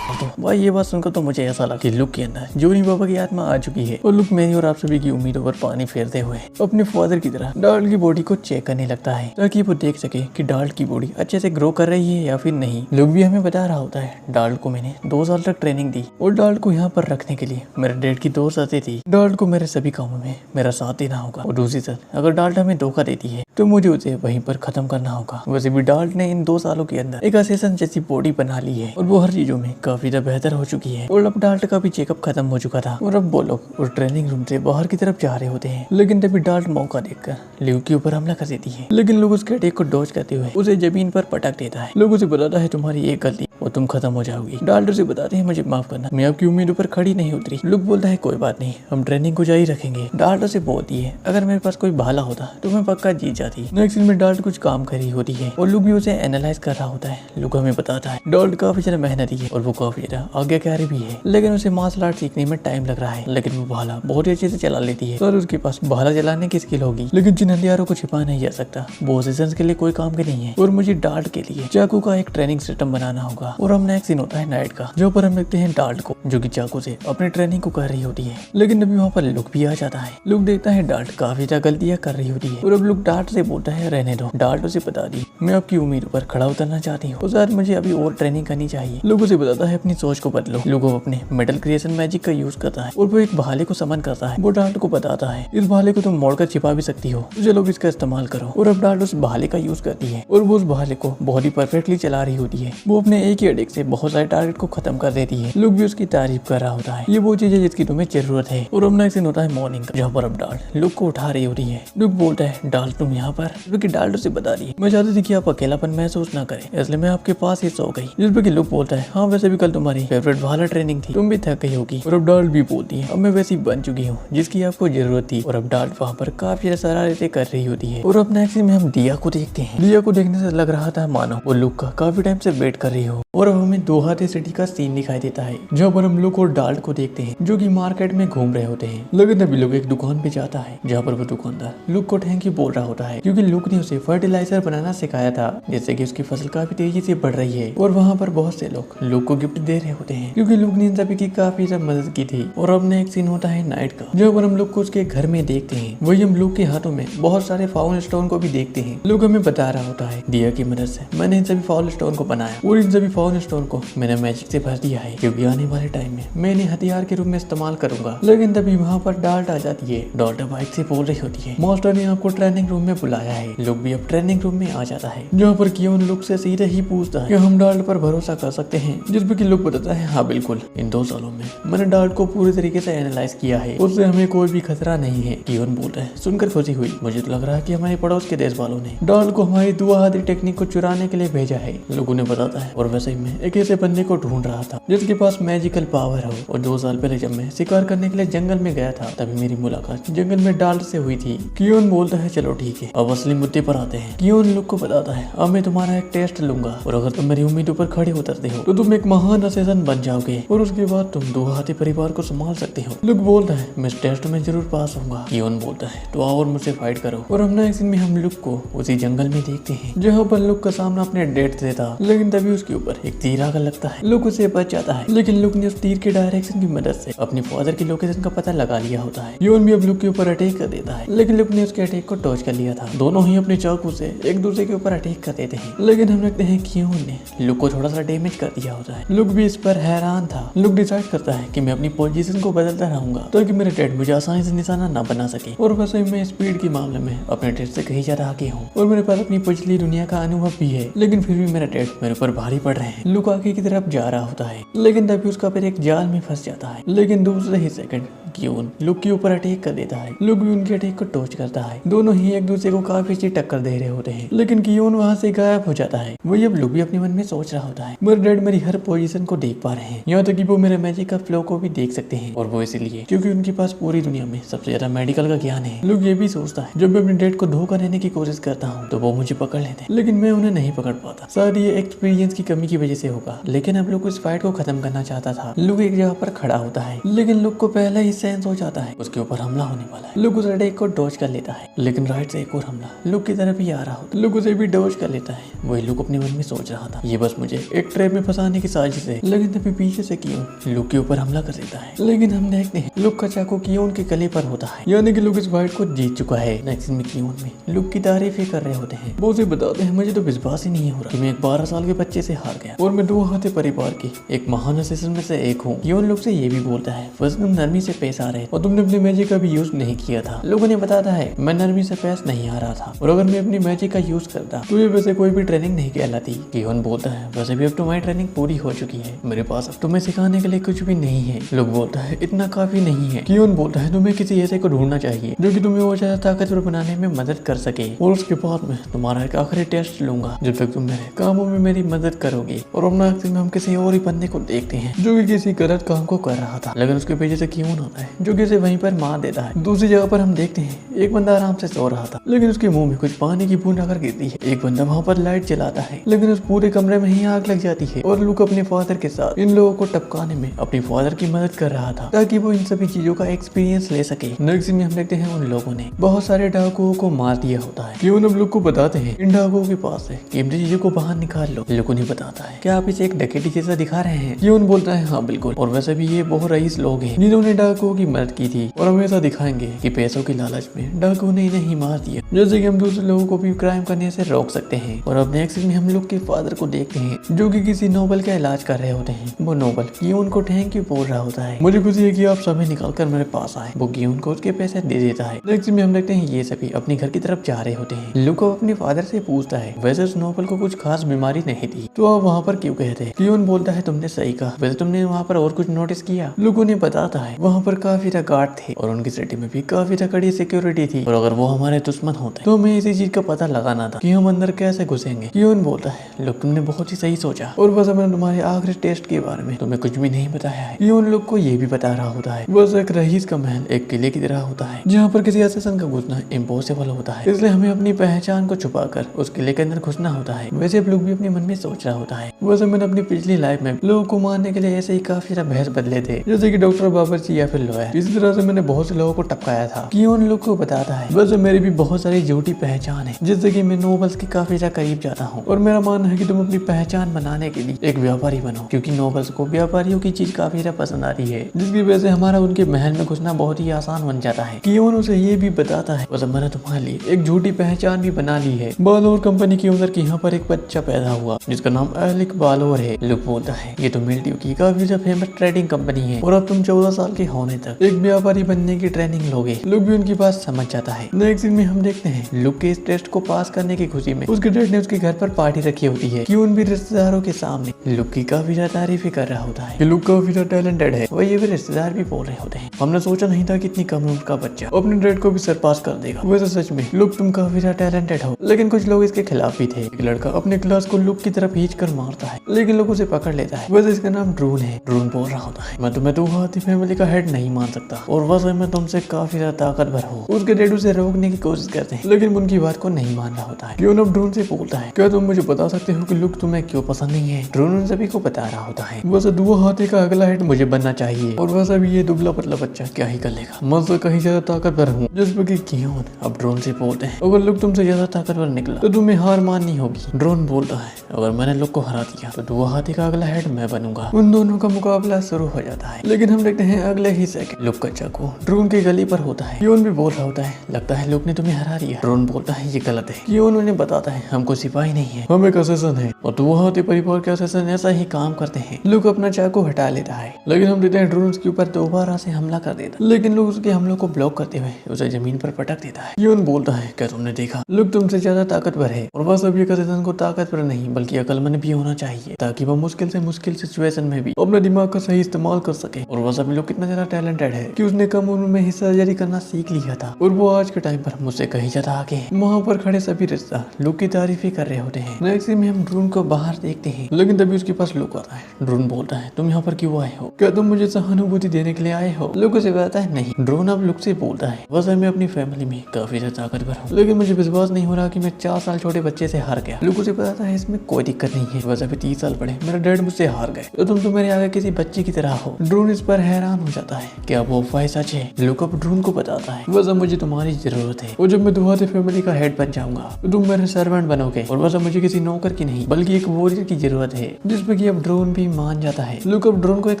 भाई ये बात सुनकर तो मुझे ऐसा लगा कि लुक के अंदर जोनी बाबा की आत्मा आ चुकी है और लुक मेरी और आप सभी की उम्मीदों पर पानी फेरते हुए अपने फादर की तरह डाल्ट की बॉडी को चेक करने लगता है ताकि वो देख सके कि डाल्ट की बॉडी अच्छे से ग्रो कर रही है या फिर नहीं। लुक भी हमें बता रहा होता है डाल्ट को मैंने 2 साल तक ट्रेनिंग दी और डाल्ट को यहाँ पर रखने के लिए मेरे डैड की 2 शर्तें थी। डाल्ट को मेरे सभी कामों में मेरा साथ देना होगा और दूसरी शर्त अगर डाल्ट हमें धोखा देती है तो मुझे उसे वहीं पर खत्म करना होगा। वैसे भी डाल्ट ने इन 2 सालों के अंदर एक असेसन जैसी बॉडी बना ली है और वो हर चीजों में काफी ज्यादा बेहतर हो चुकी है। और अब डाल्ट का भी चेकअप खत्म हो चुका था और अब वो लोग उस ट्रेनिंग रूम से बाहर की तरफ जा रहे होते हैं, लेकिन तभी डाल्ट मौका देखकर ल्यूक के ऊपर हमला कर देती है। लेकिन लोग उसके अटैक को डॉज करते हुए उसे जमीन पर पटक देता है। लोग उसे बताता है तुम्हारी एक गलती और तुम खत्म हो जाओगी। डाल्ट उसे बताते हैं मुझे माफ करना, मैं आपकी उम्मीदों पर खड़ी नहीं उतरी। लुक बोलता है कोई बात नहीं, हम ट्रेनिंग को जारी रखेंगे। डाल्ट उसे बोलती है अगर मेरे पास कोई भाला होता तो मैं पक्का जीत जाती। नेक्स्ट में डाल्ट कुछ काम कर रही होती है और लुक भी उसे एनालाइज कर रहा होता है। लुक हमें बताता है डाल्ट काफी ज्यादा मेहनती है और वो काफी ज्यादा आज्ञाकारी भी है, लेकिन उसे मार्शल आर्ट सीखने में टाइम लग रहा है। लेकिन वो भाला बहुत ही अच्छे से चला लेती है और उसके पास भाला चलाने की स्किल होगी, लेकिन जिन हथियारों को छिपा नहीं जा सकता वो असिस्टेंस के लिए कोई काम के नहीं है। और मुझे डाल्ट के लिए चाकू का एक ट्रेनिंग सिस्टम बनाना होगा। और अब नेक्स्ट सीन होता है नाइट का, जो पर हम देखते हैं डाल्ट को जो कि चाकू से अपनी ट्रेनिंग को कर रही होती है। लेकिन अभी वहाँ पर लुक भी आ जाता है। लुक देखता है डाल्ट काफी ज्यादा गलतियां कर रही होती है और अब लुक डाल्ट से बोलता है रहने दो। डाल्ट उसे बता दी मैं आपकी उम्मीद पर खड़ा उतरना चाहती हूँ, शायद मुझे अभी और ट्रेनिंग करनी चाहिए। लुक उसे बताता है अपनी सोच को बदलो। लुक अपने मेटल क्रिएशन मैजिक का यूज करता है और वो एक भाले को समन करता है। वो डाल्ट को बताता है इस भाले को तुम मोड़कर छिपा भी सकती हो, तो चलो इसका इस्तेमाल करो। और अब डाल्ट उस भाले का यूज करती है और वो उस भाले को बहुत ही परफेक्टली चला रही होती है। वो अपने एक ही अटैक से बहुत सारे टारगेट को खत्म कर देती है। लुक भी उसकी तारीफ कर रहा होता है, ये वो चीज है जिसकी तुम्हें जरूरत है। और अब नेक्स्ट सीन होता है मॉर्निंग का, जहाँ पर अब डाल्ट लुक को उठा रही होती है। लुक बोलता है डाल्ट तुम यहाँ पर, क्योंकि डाल्ट उसे बता रही है मैं चाहती थी कि आप अकेलापन महसूस ना करें, इसलिए मैं आपके पास ही सो गई। जिस पर लुक बोलता है हाँ वैसे भी कल तुम्हारी फेवरेट भाला ट्रेनिंग थी, तुम भी थक गई होगी। और अब डाल्ट भी बोलती है अब मैं वैसी बन चुकी हूँ जिसकी आपको जरूरत थी। और अब डाल्ट वहाँ पर काफी शरारतें कर रही होती है। और अब नेक्स्ट में हम दिया को देखते हैं। दिया को देखने से लग रहा था मानो वो लुक का काफी टाइम से वेट कर रही हो। और अब हमें दोहाते सिटी का सीन दिखाई देता है, जहाँ पर हम लुक और डाल्ट को देखते हैं जो कि मार्केट में घूम रहे होते हैं। लेकिन तभी लोग एक दुकान पे जाता है, जहाँ पर वो दुकानदार लुक को थैंक यू बोल रहा होता है, क्योंकि लुक ने उसे फर्टिलाइजर बनाना सिखाया था, जिससे कि उसकी फसल काफी तेजी से बढ़ रही है। और वहाँ पर बहुत से लोग लुक को गिफ्ट दे रहे होते हैं, क्योंकि लुक ने इन सभी की काफी ज्यादा मदद की थी। और अब नेक्स्ट सीन होता है नाइट का, जहाँ पर हम लुक को उसके घर में देखते हैं। वही हम लुक के हाथों में बहुत सारे फाउल स्टोन को भी देखते हैं। लुक हमें बता रहा होता है दिया की मदद से मैंने इन सभी फाउल स्टोन को बनाया और इन सभी फाउल स्टोन को मैंने मैजिक से भर दिया है, क्योंकि आने वाले टाइम में मैं इन्हें हथियार के रूप में इस्तेमाल करूंगा। लेकिन तभी वहाँ पर डाल्ट आ जाती है। डाल्ट बाइक से बोल रही होती है मास्टर ने आपको ट्रेनिंग रूम में बुलाया है। लुक भी अब ट्रेनिंग रूम में आ जाता है, जहाँ पर कियोन लुक से सीधे ही पूछता है कि हम डाल्ट पर भरोसा कर सकते हैं, जिस पर लुक बताता है हाँ बिल्कुल, इन 2 सालों में मैंने डाल्ट को पूरी तरीके से एनालाइज किया है, उससे हमें कोई भी खतरा नहीं है। कियोन बोलता है सुनकर खुशी हुई, मुझे तो लग रहा है कि हमारे पड़ोस के देश वालों ने डाल्ट को हमारी दुआहादी टेक्निक को चुराने के लिए भेजा है। लोगों ने बताता है और वैसे ही मैं एक ऐसे बंदे को ढूंढ रहा था जिसके पास मैजिकल पावर हो। और 2 साल पहले जब मैं शिकार करने के लिए जंगल में गया था, तभी मेरी मुलाकात जंगल में डाल्ट से हुई थी। कियोन बोलता है चलो ठीक है, अब असली मुद्दे पर आते हैं। कियोन लुक को बताता है अब मैं तुम्हारा एक टेस्ट लूंगा और अगर तुम मेरी उम्मीदों पर खड़े उतरते हो तो तुम एक महान असेसन बन जाओगे और उसके बाद तुम दुआहाती परिवार को संभाल सकते हो। लुक बोलता है मैं इस टेस्ट में जरूर पास होऊंगा। कियोन बोलता है तो आओ और मुझसे फाइट करो। और हम नेक्स्ट सीन में हम लुक को उसी जंगल में देखते हैं, जहाँ पर लुक का सामना अपने डेट से था। लेकिन तभी उसके ऊपर एक तीर आकर लगता है। लुक उसे बच जाता है, लेकिन लुक ने उस तीर के डायरेक्शन की मदद से अपनी फादर की लोकेशन का पता लगा लिया होता है। कियोन भी अब लुक के ऊपर अटैक कर देता है, लेकिन लुक ने उसके अटैक को डॉज कर लिया था। दोनों ही अपने चाकू से एक दूसरे के ऊपर अटैक कर देते हैं, लेकिन हम देखते हैं कियोन ने लुक को थोड़ा सा डैमेज कर दिया होता है। लुक भी इस पर हैरान था। लुक डिसाइड करता है कि मैं अपनी पोजीशन को बदलता रहूंगा ताकि मेरे डैड मुझे आसानी से निशाना ना बना सके। और वैसे मैं स्पीड के मामले में अपने डैड से कहीं ज्यादा आगे हूँ और मेरे पास अपनी पिछली दुनिया का अनुभव भी है, लेकिन फिर भी मेरा डैड मेरे ऊपर भारी पड़ रहे हैं। लुक आगे की तरफ जा रहा होता है, लेकिन तभी उसका पैर एक जाल में फंस जाता है। लेकिन दूसरे ही सेकंड कियोन लुक के ऊपर अटैक कर देता है। लुक भी उनके अटैक को टॉच करता है। दोनों ही एक दूसरे को काफी अच्छी टक्कर दे रहे होते हैं, लेकिन कियोन वहाँ से गायब हो जाता है। वही अब लुक भी अपने मन में सोच रहा होता है मेरे डैड मेरी हर पोजीशन को देख पा रहे हैं, यहाँ तक कि वो मेरे मैजिक का फ्लो को भी देख सकते हैं, और वो इसलिए क्योंकि उनके पास पूरी दुनिया में सबसे ज्यादा मेडिकल का ज्ञान है। लुक ये भी सोचता है जब मैं अपने डैड को धोखा देने की कोशिश करता हूँ तो वो मुझे पकड़ लेते हैं, लेकिन मैं उन्हें नहीं पकड़ पाता। शायद ये एक्सपीरियंस की कमी की वजह से होगा, लेकिन अब लुक उस फाइट को खत्म करना चाहता था। लुक एक जगह पर खड़ा होता है, लेकिन लुक को पहले ही सेंस हो जाता है उसके ऊपर हमला होने वाला है। लुक उस अटैक को डॉज कर लेता है, लेकिन राइट से एक और हमला लुक की तरफ ही आ रहा होता है। लुक उसे भी डॉज कर लेता है। वही लुक अपने मन में सोच रहा था ये बस मुझे एक ट्रैप में फंसाने की साजिश है, लेकिन तभी पीछे से कियोन लुक के ऊपर हमला कर देता है। लेकिन हम देखते हैं लुक का चाकू कियोन के गले पर होता है, यानी कि लुक इस फाइट को जीत चुका है। नेक्स्ट में कियोन में लुक की तारीफें कर रहे होते हैं। वो उसे बताते हैं मुझे तो विश्वास ही नहीं हो रहा कि मैं एक 12 साल के बच्चे से हार गया और मैं दुआहाती परिवार की एक महान असिस्टेंट में से एक हूँ। कियोन लुक से ये भी बोलता है बस तुम नरमी से पेश आ रहे और तुमने अपने मैजिक का भी यूज नहीं किया था। लोगों ने बताता है मैं नरमी से पेश नहीं आ रहा था, और अगर मैं अपनी मैजिक का यूज करता तो ये वैसे कोई भी ट्रेनिंग नहीं कहलाती। कियोन बोलता है वैसे भी अब तुम्हारी ट्रेनिंग पूरी हो चुकी है, मेरे पास अब तुम्हें सिखाने के लिए कुछ भी नहीं है। लोग बोलता है इतना काफी नहीं है। कियोन बोलता है तुम्हें किसी ऐसे को ढूंढना चाहिए जो कि तुम्हें और ज्यादा ताकतवर बनाने में मदद कर सके, और उसके बाद मैं तुम्हारा एक आखिरी टेस्ट लूंगा जब तक तुम मेरे कामों में मेरी मदद करोगे। और अपना हम किसी और ही बंदे को देखते हैं जो कि किसी गलत काम को कर रहा था, लेकिन उसके पीछे से कियोन आता है जो कि उसे वहीं पर मार देता है। दूसरी जगह पर हम देखते हैं एक बंदा आराम से सो रहा था, लेकिन उसके मुंह में कुछ पानी की बूंद आकर गिरती है। एक बंदा वहाँ पर लाइट जलाता है, लेकिन उस पूरे कमरे में ही आग लग जाती है और लुक अपने फादर के साथ इन लोगों को टपकाने में अपने फादर की मदद कर रहा था ताकि वो इन सभी चीजों का एक्सपीरियंस ले सके। नेक्स्ट सीन में हम देखते हैं उन लोगों ने बहुत सारे डाकुओं को मार दिया होता है। क्यों हम लोग को बताते हैं इन डाकुओं के पास है कीमती चीजों को बाहर निकाल लो। लोगों ने बताता है क्या आप इसे एक डकैती जैसा दिखा रहे हैं? क्यों बोलता है हाँ बिल्कुल, और वैसे भी ये बहुत रईस लोग हैं जिन्होंने डाकुओं की मदद की थी और हम ऐसा दिखाएंगे कि पैसों की लालच में डाकुओं ने इन्हें ही मार दिया, जैसे कि हम दूसरे लोगों को भी क्राइम करने से रोक सकते हैं। और अब नेक्स्ट में हम लोग के फादर को देखते हैं जो कि किसी नोबल का इलाज कर रहे होते हैं। वो नोबल गियोन को थैंक यू बोल रहा होता है, मुझे खुशी है कि आप समय निकाल कर मेरे पास आए। वो गियोन को उसके पैसे दे देता है। नेक्स्ट में हम देखते हैं ये सभी अपने घर की तरफ जा रहे होते हैं। लुक अपने फादर से पूछता है वैसे उस नोबल को कुछ खास बीमारी नहीं थी तो आप वहाँ पर क्यों गए थे? गियोन बोलता है तुमने सही कहा, वैसे तुमने वहाँ पर और कुछ नोटिस किया? लुक उन्हें बताता है वहाँ पर काफी गार्ड थे और उनकी सिटी में भी काफी कड़ी सिक्योरिटी थी और अगर वो हमारे दुश्मन होते तो हमें इसी चीज का पता लगाना था कि हम अंदर कैसे घुसेंगे। गियोन बोलता है लुक तुमने बहुत ही सही सोचा और बस मैंने तुम्हारे आखिरी टेस्ट के बारे में तुम्हें कुछ भी नहीं बताया है। गियोन लुक को ये भी बता रहा होता है बस एक रईस का महल एक किले की तरह होता है जहाँ पर किसी असैसिन का घुसना इम्पॉसिबल होता है, इसलिए हमें अपनी पहचान को छुपा कर उस किले के अंदर घुसना होता है। वैसे अब लुक भी अपने मन में सोच रहा होता है वैसे मैंने अपनी पिछली लाइफ में लोगों को मारने के लिए ऐसे ही काफी भैंस बदले थे, जैसे कि डॉक्टर बाबरची या फिर लॉयर। इसी तरह से मैंने बहुत से लोगों को टपकाया था। गियोन लुक को बताता है वैसे मेरी भी बहुत सारी झूठी पहचान है, जैसे कि मैं नोबल्स के काफी करीब जाता हूँ और मेरा मानना है कि तुम अपनी पहचान बनाने के लिए एक व्यापारी बनो, क्योंकि नोबल्स को व्यापारियों की चीज काफी पसंद आती है, जिसकी वजह से हमारा उनके महल में घुसना बहुत ही आसान बन जाता है। गियोन उसे ये भी बताता है वैसे मैंने तुम्हारे लिए एक झूठी पहचान भी बना ली है। बालोर कंपनी की ओनर के यहाँ पर एक बच्चा पैदा हुआ जिसका नाम एलिक बालोर है। लुक बोलता है ये तो मिल्ट्यू की काफी फेमस ट्रेडिंग कंपनी है और अब तुम 14 साल के होने तक एक व्यापारी बनने की ट्रेनिंग लोगे। लुक भी उनकी बात समझ जाता है। नेक्स्ट सीन में हम देखते हैं लुक के इस टेस्ट को पास करने की खुशी में उसके डैड ने उसके घर पर पार्टी रखी होती है। गियोन भी रिश्तेदारों के सामने लुक की काफी तारीफ कर रहा होता है कि लुक काफी टैलेंटेड है। वही भी रिश्तेदार भी बोल रहे होते हैं हमने सोचा नहीं था कि इतनी कम उम्र का बच्चा अपने डैड को भी सरपास कर देगा। वैसे सच में लुक तुम काफी टैलेंटेड हो, लेकिन कुछ लोग इसके खिलाफ भी थे। एक लड़का अपने क्लास को लुक की तरफ खींच कर मारता है, लेकिन लोग उसे पकड़ लेता है। वैसे इसका नाम ड्रून है। ड्रून बोल रहा होता है मैं तुम्हें हाथी फैमिली का हेड नहीं मान सकता और वैसे मैं तुमसे काफी ताकतवर हूँ। उसके डैड उसे रोकने की कोशिश करते हैं, लेकिन उनकी बात को नहीं मान रहा होता है। ड्रून अब ड्रून से बोलता है क्या तुम मुझे बता सकते हो कि लुक तुम्हें क्यों पसंद नहीं है? ड्रून उन सभी को बता रहा होता है वैसे दुआ हाथी का अगला हेड मुझे बनना चाहिए और वैसे भी ये दुबला पतला बच्चा क्या ही कर लेगा, मैं तो कहीं ज्यादा ताकतवर हूँ। जिसपे कि गियोन अब ड्रोन से बोलते हैं अगर लुक तुमसे ज्यादा ताकतवर निकला तो तुम्हें हार माननी होगी। ड्रोन बोलता है अगर मैंने लुक को हरा दिया तो दुआ हाथी का अगला हेड मैं बनूंगा। उन दोनों का मुकाबला शुरू हो जाता है, लेकिन हम देखते हैं अगले ही सेकंड लुक का चाकू ड्रोन की गली पर होता है। गियोन भी बोल रहा होता है लगता है लुक ने तुम्हें हरा दिया। ड्रोन बोलता है ये गलत है। गियोन उन्हें बताता है हमको सिपाही नहीं है, हम एक असैसिन है और दुआ हाथी परिवार के असैसिन ऐसा ही काम करते हैं। लुक अपना चाकू हटा लेता है, लेकिन हम देखते हैं ड्रोन के ऊपर दोबारा से हमला कर देता, लेकिन लुक उसके हमलों को ब्लॉक करते हुए उसे जमीन पर पटक देता है। गियोन बोलता है क्या तुमने देखा लुक तुमसे ज्यादा ताकतवर है और बस अब ये असैसिन को ताकतवर नहीं बल्कि अक्लमंद भी होना चाहिए ताकि वह मुश्किल सिचुएशन में भी अपने दिमाग का सही इस्तेमाल कर सके। और वह सभी लोग कितना ज्यादा टैलेंटेड है कि उसने कम उम्र में ही सर्जरी करना सीख लिया था और वो आज के टाइम पर मुझसे कहीं ज्यादा आगे है। वहाँ पर खड़े सभी रिश्तेदार लुक की तारीफ ही कर रहे होते हैं। नेक्स्ट में हम ड्रोन को बाहर देखते हैं, लेकिन तभी उसके पास लुक आता है। ड्रोन बोलता है तुम यहाँ पर क्यों आए हो? क्या तुम मुझे सहानुभूति देने के लिए आए हो? लुक उसे बताता है नहीं। ड्रोन अब लुक से बोलता है वैसे मैं अपनी फैमिली में काफी ज्यादा ताकतवर हूँ, लेकिन मुझे विश्वास नहीं हो रहा कि मैं 4 साल छोटे बच्चे से हार गया। लुक उसे बताता है इसमें कोई दिक्कत नहीं है, वैसे भी 30 साल बड़े मेरा डैड मुझसे हार गए तो तुम तो मेरे आगे किसी बच्चे की तरह हो। ड्रोन इस पर हैरान हो जाता है क्या वो अफवाह सच है? लुक अब ड्रोन को बताता है वैसे मुझे तुम्हारी जरूरत है और जब मैं दुहाते फैमिली का हेड बन जाऊंगा तो तुम मेरे सर्वेंट बनोगे और वैसे मुझे किसी नौकर की नहीं बल्कि एक वॉरियर की जरूरत है, जिसपे कि अब ड्रोन भी मान जाता है। लुक अब ड्रोन को एक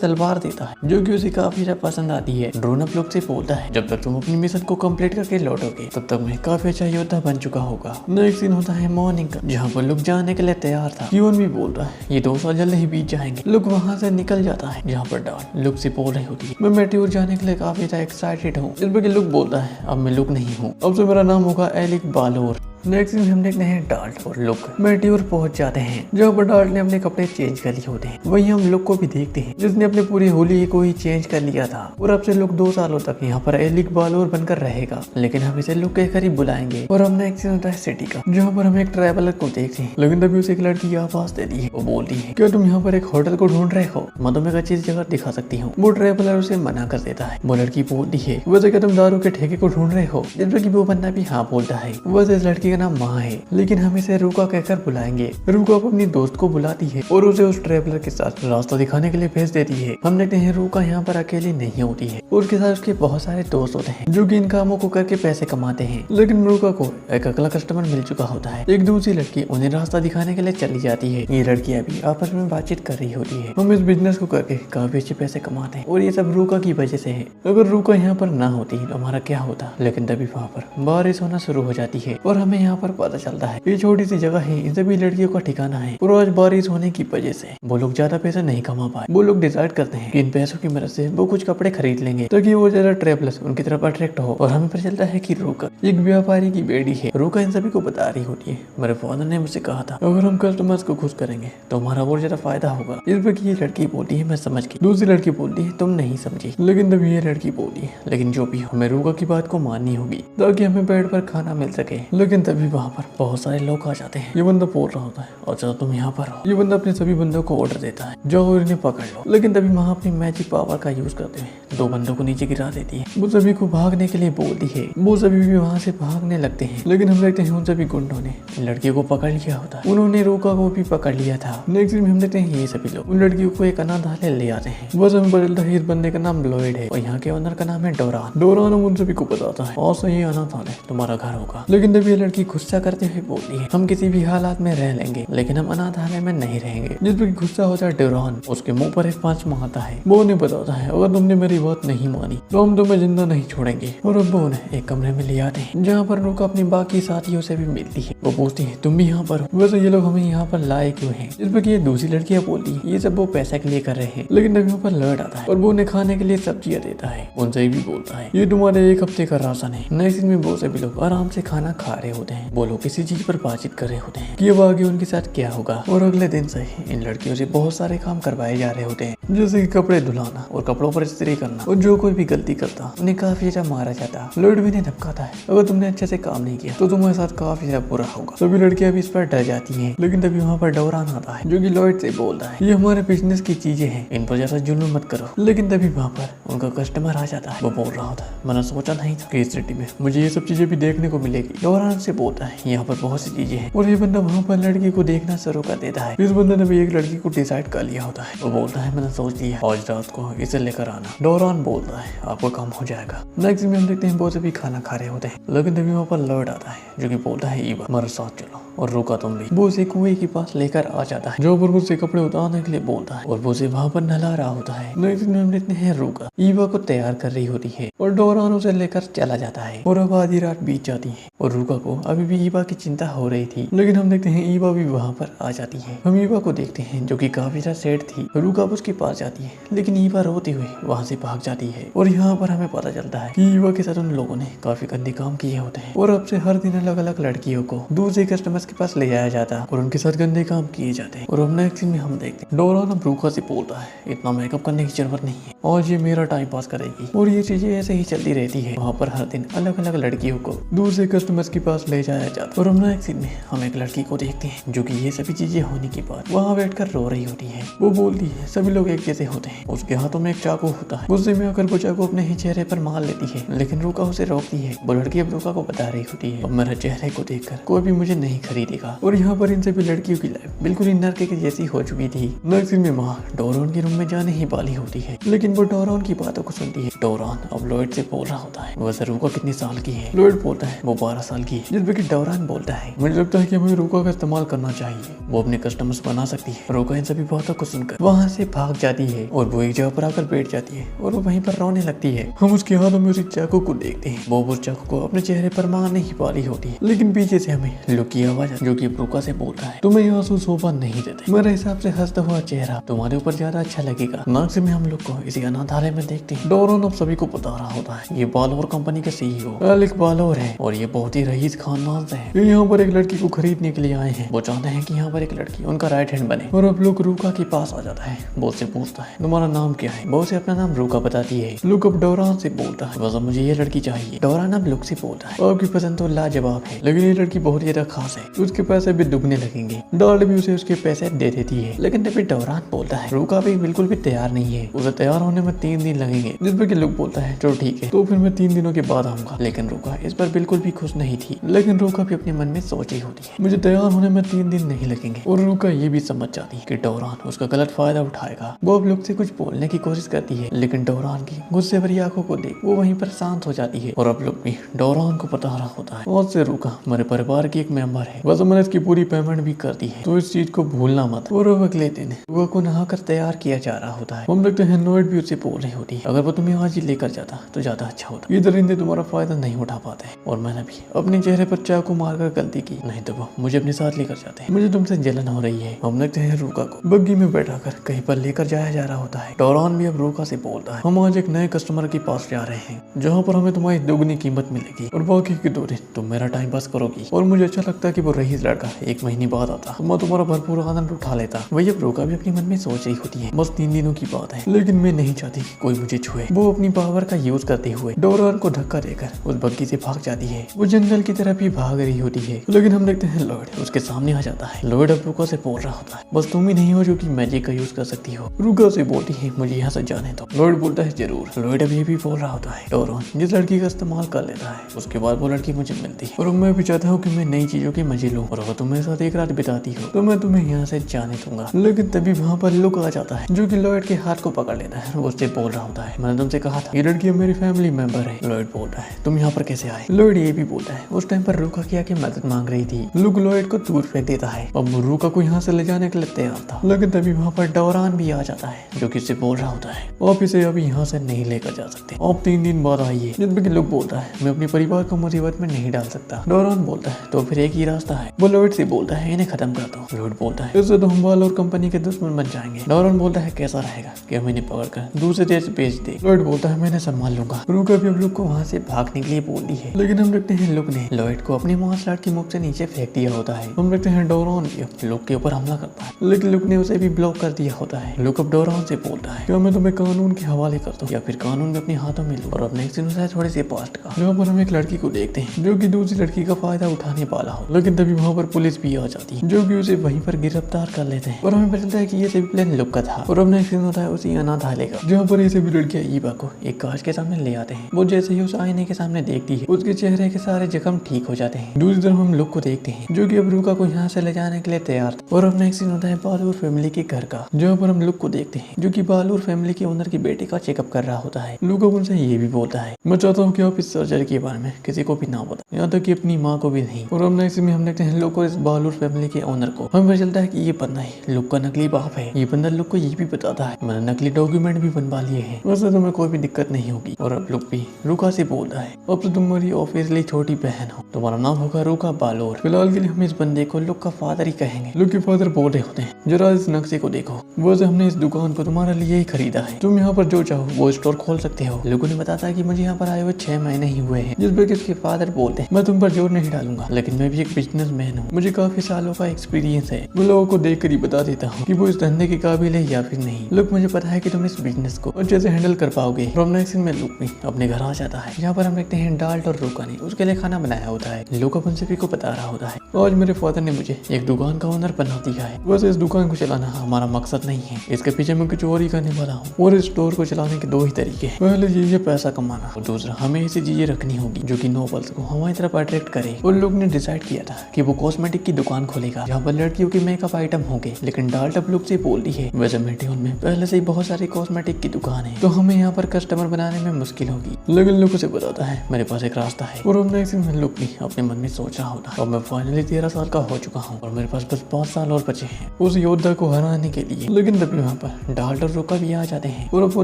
तलवार देता है जो कि उसे काफी पसंद आती है। ड्रोन अब लुक से बोलता है जब तक तुम अपनी मिशन को कंप्लीट करके लौटोगे तब तक मैं काफी अच्छा योद्धा बन चुका होगा। नेक्स्ट सीन होता है मॉर्निंग का, जहाँ पर लुक जाने के लिए तैयार था। गियोन भी बोल रहा है ये 2 साल जल्द ही बीत जाएंगे। लुक वहाँ से निकल जाता है, जहाँ पर डॉन लुक से बोल रही होती है मैं मेट्योर जाने के लिए काफी एक्साइटेड हूँ। इस पर लुक बोलता है अब मैं लुक नहीं हूँ, अब से मेरा नाम होगा एलिक बालोर। नेक्स्ट में हम देखते हैं डाल्ट और लुक मेटियोर पहुंच जाते हैं, जहाँ पर डाल्ट ने अपने कपड़े चेंज कर लिए होते हैं। वहीं हम लुक को भी देखते हैं जिसने अपने पूरी होली को ही चेंज कर लिया था और अब से लुक 2 सालों तक यहाँ पर एलिक बालोर बनकर रहेगा, लेकिन हम इसे लुक कहकर ही बुलाएंगे। और हम नेक्स्ट होता है सिटी का, जहाँ पर हम एक ट्रैवलर को देखते हैं, लेकिन तभी उसे एक लड़की आवाज देती है। वो बोलती है क्या तुम यहाँ पर एक होटल को ढूंढ रहे हो, मैं तुम्हें एक अच्छी जगह दिखा सकती हूँ। वो ट्रैवलर उसे मना कर देता है। वो लड़की बोलती है वैसे क्या तुम दारू के ठेके को ढूंढ रहे हो, जिसमें वो बंदा भी हाँ बोलता है। वैसे इस लड़की का नाम माँ है, लेकिन हम इसे रूका कहकर बुलाएंगे। रूका अपनी दोस्त को बुलाती है और उसे उस ट्रैवलर के साथ रास्ता दिखाने के लिए भेज देती है। हम देखते हैं रूका यहाँ पर अकेली नहीं होती है, उसके साथ उसके बहुत सारे दोस्त होते हैं जो कि इन कामों को करके पैसे कमाते हैं। लेकिन रूका को एक अगला कस्टमर मिल चुका होता है। एक दूसरी लड़की उन्हें रास्ता दिखाने के लिए चली जाती है। ये लड़कियां भी आपस में बातचीत कर रही होती है। हम इस बिजनेस को करके काफी अच्छे पैसे कमाते हैं और ये सब रूका की वजह से है। अगर रूका यहाँ पर ना होती तो हमारा क्या होता। लेकिन तभी वहाँ पर बारिश होना शुरू हो जाती है और हमें यहाँ पर पता चलता है ये छोटी सी जगह है, इन सभी लड़कियों का ठिकाना है। और आज बारिश होने की वजह से वो लोग ज्यादा पैसे नहीं कमा पाए। वो लोग डिसाइड करते हैं कि इन पैसों की मदद से वो कुछ कपड़े खरीद लेंगे ताकि वो ज्यादा ट्रैवलर्स उनकी तरफ अट्रैक्ट हो। और हमें पता चलता है कि रूका एक व्यापारी की बेटी है। रूका इन सभी को बता रही होती है मेरे फादर ने मुझसे कहा था अगर हम कस्टमर्स को खुश करेंगे तो हमारा और ज्यादा फायदा होगा। इस पर ये लड़की बोलती है मैं समझ गई। दूसरी लड़की बोलती है तुम नहीं समझी। लेकिन तभी ये लड़की बोली है लेकिन जो भी हो हमें रूका की बात को माननी होगी ताकि हमें पेट पर खाना मिल सके। लेकिन तभी वहाँ पर बहुत सारे लोग आ जाते हैं। ये बंदा बोल रहा होता है अच्छा तुम यहाँ पर हो। ये बंदा अपने सभी बंदों को ऑर्डर देता है जाओ इन्हें पकड़ लो। लेकिन तभी वहाँ अपनी मैजिक पावर का यूज करते हुए 2 बंदों को नीचे गिरा देती है। वो सभी को भागने के लिए बोलती है। वो सभी भी वहाँ से भागने लगते हैं। लेकिन हम देखते हैं उन सभी गुंडों ने लड़कियों को पकड़ लिया होता है। उन्होंने रूका को भी पकड़ लिया था। नेक्स्ट में हम देखते हैं ये सभी लोग उन लड़कियों को एक अनाथालय ले आते हैं। बस हमें पता चलता है इस बंदे का नाम लॉयड है और यहाँ के ओनर का नाम है डोरान। डोरान उन सभी को बताता है और सही अनाथालय तुम्हारा घर होगा। लेकिन तभी ये लड़की गुस्सा करते हुए बोलती है हम किसी भी हालात में रह लेंगे लेकिन हम अनाथालय में नहीं रहेंगे। जिस पर गुस्सा होता है डोरान उसके मुंह पर एक पांच मारता है। वो उन्हें बताता है अगर तुमने मेरी बात नहीं मानी तो हम तुम्हें जिंदा नहीं छोड़ेंगे। और अब वो उन्हें एक कमरे में ले आते हैं जहाँ पर रूका अपनी बाकी साथियों से भी मिलती है। वो पूछती है तुम भी यहाँ पर हो, वैसे ये लोग हमें यहाँ पर लाए क्यों हैं। जिस पर ये दूसरी लड़कियां बोलती है ये सब वो पैसे के लिए कर रहे हैं। लेकिन तभी वहाँ पर लड़ आता है और वो उन्हें खाने के लिए सब्जियां देता है। उनसे भी बोलता है ये तुम्हारे 1 हफ्ते का राशन है। नेक्स्ट दिन में वो सभी लोग आराम से खाना खा रहे होते हैं। वो लोग किसी चीज पर बातचीत कर रहे होते हैं कि अब आगे उनके साथ क्या होगा। और अगले दिन से इन लड़कियों से बहुत सारे काम करवाए जा रहे होते हैं जैसे कि कपड़े धुलाना और कपड़ों पर इस्त्री करना। और जो कोई भी गलती करता उन्हें काफी ज्यादा मारा जाता। लॉयड भी इन्हें धमकाता है अगर तुमने अच्छे से काम नहीं किया तो तुम्हारे साथ काफी ज्यादा बुरा होगा। सभी लड़कियां भी इस पर डर जाती हैं। लेकिन तभी वहाँ पर डोरान आता है जो कि लॉयड से बोलता है ये हमारे बिजनेस की चीजें हैं, इन पर ज्यादा जुल्म मत करो। लेकिन तभी वहाँ पर उनका कस्टमर आ जाता है। वो बोल रहा होता है मैंने सोचा नहीं था कि इस सिटी में मुझे ये सब चीजें भी देखने को मिलेगी। डोरान से बोलता है यहाँ पर बहुत सी चीजें हैं। और ये बंदा वहाँ पर लड़की को देखना शुरू कर देता है। इस बंदे ने भी एक लड़की को डिसाइड कर लिया होता है। वो बोलता है मैंने सोच लिया आज रात को इसे लेकर आना। डोरान बोलता है आपका काम हो जाएगा। नेक्स्ट में हम देखते हैं वो सभी खाना खा रहे होते हैं। लेकिन तभी वहाँ पर लॉयड आता है जो कि बोलता है ईवा मेरे साथ चलो और रूका तुम भी। वो उसे कुएं के पास लेकर आ जाता है जो पर मुझसे कपड़े उतारने के लिए बोलता है और वो उसे वहाँ पर नहला रहा होता है। नेक्स्ट में हम देखते हैं रूका ईवा को तैयार कर रही होती है और डोरान उसे लेकर चला जाता है। और अब आधी रात बीत जाती है और रूका को अभी भी ईवा की चिंता हो रही थी। लेकिन हम देखते हैं ईवा भी वहाँ पर आ जाती है। हम ईवा को देखते हैं जो कि काफी ज्यादा सैड थी। रूका उसके पास जाती है लेकिन ईवा रोते हुए वहाँ से भाग जाती है। और यहाँ पर हमें पता चलता है कि ईवा के साथ उन लोगों ने काफी गंदे काम किए होते हैं और अब से हर दिन अलग अलग लड़कियों को दूसरे कस्टमर्स के पास ले जाया जाता है और उनके साथ गंदे काम किए जाते हैं। और अब नेक्स्ट में हम देखते हैं डोरान अब रूका से बोलता है इतना मेकअप करने की जरूरत नहीं है और ये मेरा टाइम पास करेगी। और ये चीजें ऐसे ही चलती रहती है। वहाँ पर हर दिन अलग अलग लड़कियों को दूसरे कस्टमर्स के पास ले जाया जाता है। और हम नेक्स्ट में हम एक लड़की को देखते हैं जो कि ये सभी चीजें होने के बाद वहाँ बैठकर रो रही होती है। वो बोलती है सभी लोग एक जैसे होते हैं। उसके हाथों में एक चाकू होता है। गुस्से में आकर वो चाकू अपने ही चेहरे पर मार लेती है लेकिन रूका उसे रोकती है। वो लड़की अब रूका को बता रही होती है अब मेरे चेहरे को देखकर कोई भी मुझे नहीं खरीदेगा। और यहाँ पर इन सभी लड़कियों की लाइफ बिल्कुल ही नर्क के जैसी हो चुकी थी। नेक्स्ट में माँ डोरान के रूम में जाने ही वाली होती है लेकिन वो डोरान की बातों को सुनती है। डोरान अब लॉयड से बोल रहा होता है वैसे रूका कितनी साल की है। लॉयड बोलता है वो 12 साल की है। जिस पर कि डोरान बोलता है मुझे लगता है कि हमें रूका का इस्तेमाल करना चाहिए, वो अपने कस्टमर्स बना सकती है। रूका इन सभी बातों को सुनकर वहाँ से भाग जाती है और वो एक जगह पर आकर बैठ जाती है और वो वहीं पर रोने लगती है। हम उसके हाथों में उसी चाकू को देखते हैं। वो उस चाकू को अपने चेहरे पर मारने ही वाली होती है लेकिन पीछे से हमें लुक की आवाज जो कि रूका से बोलता है तुम्हें यहाँ आंसू शोभा नहीं देते, मेरे हिसाब से हंसता हुआ चेहरा तुम्हारे ऊपर ज्यादा अच्छा लगेगा। नाक्स में हम लोग को इसी अनाथालय में देखते हैं। डोरान अब सभी को बता रहा होता है ये बालोर कंपनी के CEO एलिक बालोर है और ये बहुत ही रईस खान मानते हैं ये यहाँ पर एक लड़की को खरीदने के लिए आए हैं। वो चाहते हैं कि यहाँ पर एक लड़की उनका राइट हैंड बने। और अब लुक रूका के पास आ जाता है। वो उससे पूछता है तुम्हारा नाम क्या है। वो उसे अपना नाम रूका बताती है। लुक अब डोरान से बोलता है बस अब मुझे ये लड़की चाहिए। डोरान अब लुक से बोलता है आपकी पसंद तो लाजवाब है, लेकिन ये लड़की बहुत ज्यादा खास है, उसके पैसे भी दुगने लगेंगे। डार्ट भी उसे उसके पैसे दे देती है, लेकिन तभी डोरान बोलता है रूका भी बिल्कुल भी तैयार नहीं है, उसे तैयार होने में 3 दिन लगेंगे। जिस पर लुक बोलता है चलो ठीक है, तो फिर मैं 3 दिनों के बाद आऊंगा। लेकिन रूका इस पर बिल्कुल भी खुश नहीं थी। लेकिन रूका भी अपने मन में सोच रही होती है मुझे तैयार होने में 3 दिन नहीं लगेंगे। और रूका ये भी समझ जाती है कि डोरान उसका गलत फायदा उठाएगा। वो अब लुक से कुछ बोलने की कोशिश करती है, लेकिन डोरान की गुस्से भरी आंखों को देख वो वहीं पर शांत हो जाती है। और अब लुक भी डोरान को बता रहा होता है और से रूका हमारे परिवार की एक मेंबर है, बस मैंने इसकी पूरी पेमेंट भी कर दी है, तो इस चीज को भूलना मत। और अब अगले दिन रूका को नहाकर तैयार किया जा रहा होता है। हम लगते हैं नोएट भी उससे बोल रही होती है अगर वो तुम्हें आज ही लेकर जाता तो ज्यादा अच्छा होता। ये दरिंदे तुम्हारा फायदा नहीं उठा पाते और मैंने भी अपने चेहरे पर चाकू मारकर गलती की, नहीं तो वो मुझे अपने साथ लेकर जाते। मुझे तुमसे जलन हो रही है। हम लगते हैं रूका को बग्गी में बैठाकर कहीं पर लेकर जाया जा रहा होता है। डोरान भी अब रूका से बोलता है हम आज एक नए कस्टमर के पास जा रहे हैं जहाँ पर हमें तुम्हारी दोगुनी कीमत मिलेगी और बाकी के 2 दिन तुम मेरा टाइम पास करोगी। और मुझे अच्छा लगता है कि वो रईस लड़का 1 महीने बाद आता तो मैं तुम्हारा भरपूर आनंद उठा लेता। वही अब रूका भी अपने मन में सोच रही होती है बस 3 दिनों की बात है, लेकिन मैं नहीं चाहती कि कोई मुझे छुए। वो अपनी पावर का यूज करते हुए डोरान को धक्का देकर उस बग्गी से भाग जाती है। वो जंगल की तरफ ही भाग रही होती है, लेकिन हम देखते हैं लॉयड उसके सामने आ जाता है। लॉयड अब रूका से बोल रहा होता है बस तुम ही नहीं हो जो कि मैजिक का यूज कर सकती हो। रूका से बोलती है मुझे यहाँ से जाने दो। लॉयड बोलता है जरूर। लॉयड अब ये भी बोल रहा होता है डोरान जिस लड़की का इस्तेमाल कर लेता है उसके बाद वो लड़की मुझे मिलती है और मैं भी चाहता हूँ कि मैं नई चीजों के मजे लूँ और अगर तुम मेरे साथ एक रात बिताती हो तो मैं तुम्हें यहाँ से जाने दूंगा। लेकिन तभी वहाँ पर लुक आ जाता है जो कि लॉयड के हाथ को पकड़ लेता है। वो उससे बोल रहा होता है मैंने तुमसे कहा था ये लड़की मेरी फैमिली मेंबर है। लॉयड बोलता है तुम यहाँ पर कैसे आए। लॉयड ये भी बोलता है उस टाइम पर रूका की आके मदद मांग रही थी। लुक लॉयड को दूर फेंक देता है। अब रूका को यहाँ से ले जाने के लिए तैयार था, लेकिन तभी वहाँ पर डोरान भी आ जाता है जो कि इससे बोल रहा होता है आप इसे अभी यहाँ से नहीं लेकर जा सकते, आप 3 दिन बाद आइए। जिसमें लुक बोलता है मैं अपने परिवार को मुसीबत में नहीं डाल सकता। डोरान बोलता है तो फिर एक ही रास्ता है। वो लॉयड से बोलता है इन्हें खत्म कर दो। लॉयड बोलता है इससे तो हम वाल और कंपनी के दुश्मन बन जाएंगे। डोरान बोलता है कैसा रहेगा कि हम इन्हें पकड़कर दूसरे देश भेज दे। लॉयड बोलता है मैंने संभाल लूंगा। रूका भी अब लुक को वहाँ से भागने के लिए बोलती है, लेकिन हम देखते हैं लुक ने लॉयड को अपने मार्शल आर्ट की मुख से नीचे फेंक दिया होता है। हम देखते हैं डोरान भी लुक के ऊपर हमला करता है, लेकिन लुक ने उसे भी ब्लॉक कर दिया होता है। लुक अब डोरान से बोलता है क्या मैं तुम्हें कानून के हवाले कर दूं या फिर कानून में अपने हाथों में लूं। और अब नेक्स्ट सीन है थोड़े से पास्ट का जहाँ पर हम एक लड़की को देखते हैं जो कि दूसरी लड़की का फायदा उठाने वाला हो, लेकिन तभी वहाँ पर पुलिस भी आ जाती है जो कि उसे वहीं पर गिरफ्तार कर लेते हैं। और हमें पता चलता है कि ये सभी प्लान लुक का था। और अब नेक्स्ट सीन होता है उसी अनाथालय का जहाँ पर ये सभी लड़कियां ईवा को एक कांच के सामने ले आते हैं। वो जैसे ही उस आईने के सामने देखती है उसके चेहरे के सारे जख्म ठीक हो जाते हैं। दूसरी तरफ हम लुक को देखते हैं जो कि अब रूका को यहाँ से ले जाने के लिए तैयार था। और अब नेक्स्ट सीन होता है बालूर फैमिली के घर का जहाँ पर हम लुक को देखते हैं जो कि बालूर फैमिली के ओनर की बेटे का चेकअप कर रहा होता है। लुक उनसे ये भी बोलता है मैं चाहता हूँ कि आप इस सर्जरी के बारे में किसी को भी ना बताएं, यहाँ तक कि अपनी माँ को भी नहीं। और अब नेक्स्ट में हम देखते हैं लुक और इस बालूर फैमिली के ओनर को हमें पता चलता है कि ये बंदा है लुक का नकली बाप है। ये बंदा लुक को ये भी बताता है मैंने नकली डॉक्यूमेंट भी बनवा लिए हैं, वैसे तुम्हें कोई भी दिक्कत नहीं होगी। और अब लुक भी रूका से बोलता है अब तो तुम्हारी ऑफिशियली छोटी बहन हो, तुम्हारा नाम होगा रूका बालोर। फिलहाल के लिए हम इस बंदे को लुक का फादर ही कहेंगे। लुक के फादर बोल रहे होते हैं जरा इस नक्शे को देखो, वैसे हमने इस दुकान को तुम्हारे लिए ही खरीदा है, तुम यहाँ पर जो चाहो वो स्टोर खोल सकते हो। लुक ने बताता है कि मुझे यहाँ पर आए हुए 6 महीने ही हुए हैं। जिस पर इसके फादर बोलते हैं मैं तुम पर जोर नहीं डालूंगा, लेकिन मैं भी एक बिजनेसमैन हूँ, मुझे काफी सालों का एक्सपीरियंस है। मैं लोगों को देख कर ही बता देता हूँ कि वो इस धंधे के काबिल है या फिर नहीं। लुक मुझे पता है कि तुम इस बिजनेस को अच्छे से हैंडल कर पाओगे। फ्रॉम नेक्स्ट में लुक भी अपने घर आ जाता है जहाँ पर हम देखते हैं डाल्ट और रूका ने उसके लिए खाना बनाया होता है। लुक अपन सभी को बता रहा होता है आज मेरे फादर ने मुझे एक दुकान का ओनर बना दिया है, वैसे इस दुकान को चलाना हमारा मकसद नहीं है, इसके पीछे मैं कुछ और ही करने वाला हूँ। और इस स्टोर को चलाने के 2 ही तरीके हैं, पहले चीज पैसा कमाना और दूसरा हमें ऐसी चीजें रखनी होगी जो कि नोबल्स को हमारी तरफ अट्रैक्ट करे। और लोग ने डिसाइड किया था कि वो कॉस्मेटिक की दुकान खोलेगा जहाँ पर लड़कियों के मेकअप आइटम होंगे। लेकिन डाल्ट अब लुक से बोलती है वैसे मेटियोन में पहले से ही बहुत सारी कॉस्मेटिक की दुकान है, तो हमें यहाँ पर कस्टमर बनाने में मुश्किल होगी। लेकिन लुक उसे बताता है मेरे पास एक रास्ता है। और अब नेक्स्ट में लुक भी अपने मन में सोच रहा होता है और मैं फाइनली 13 साल का हो चुका हूँ और मेरे पास बस 5 साल और बचे हैं उस योद्धा को हराने के लिए। लेकिन तभी वहाँ पर डाल्ट और रूका भी आ जाते हैं और अब वो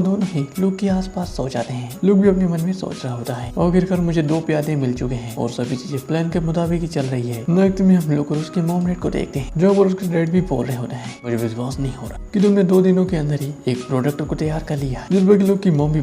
दोनों ही लुक के आसपास सो जाते हैं। लुक भी अपने मन में सोच रहा होता है आखिरकार मुझे 2 प्यादे मिल चुके हैं और सभी चीजें प्लान के मुताबिक ही चल रही है। नेक्स्ट में हम लोग उसके मॉम को देखते हैं जहाँ पर उसके डैड भी बोल रहे होते हैं मुझे विश्वास नहीं हो रहा कि तुमने 2 दिनों के अंदर ही एक प्रोडक्ट को तैयार कर लिया। जिस पर लुक की मॉम भी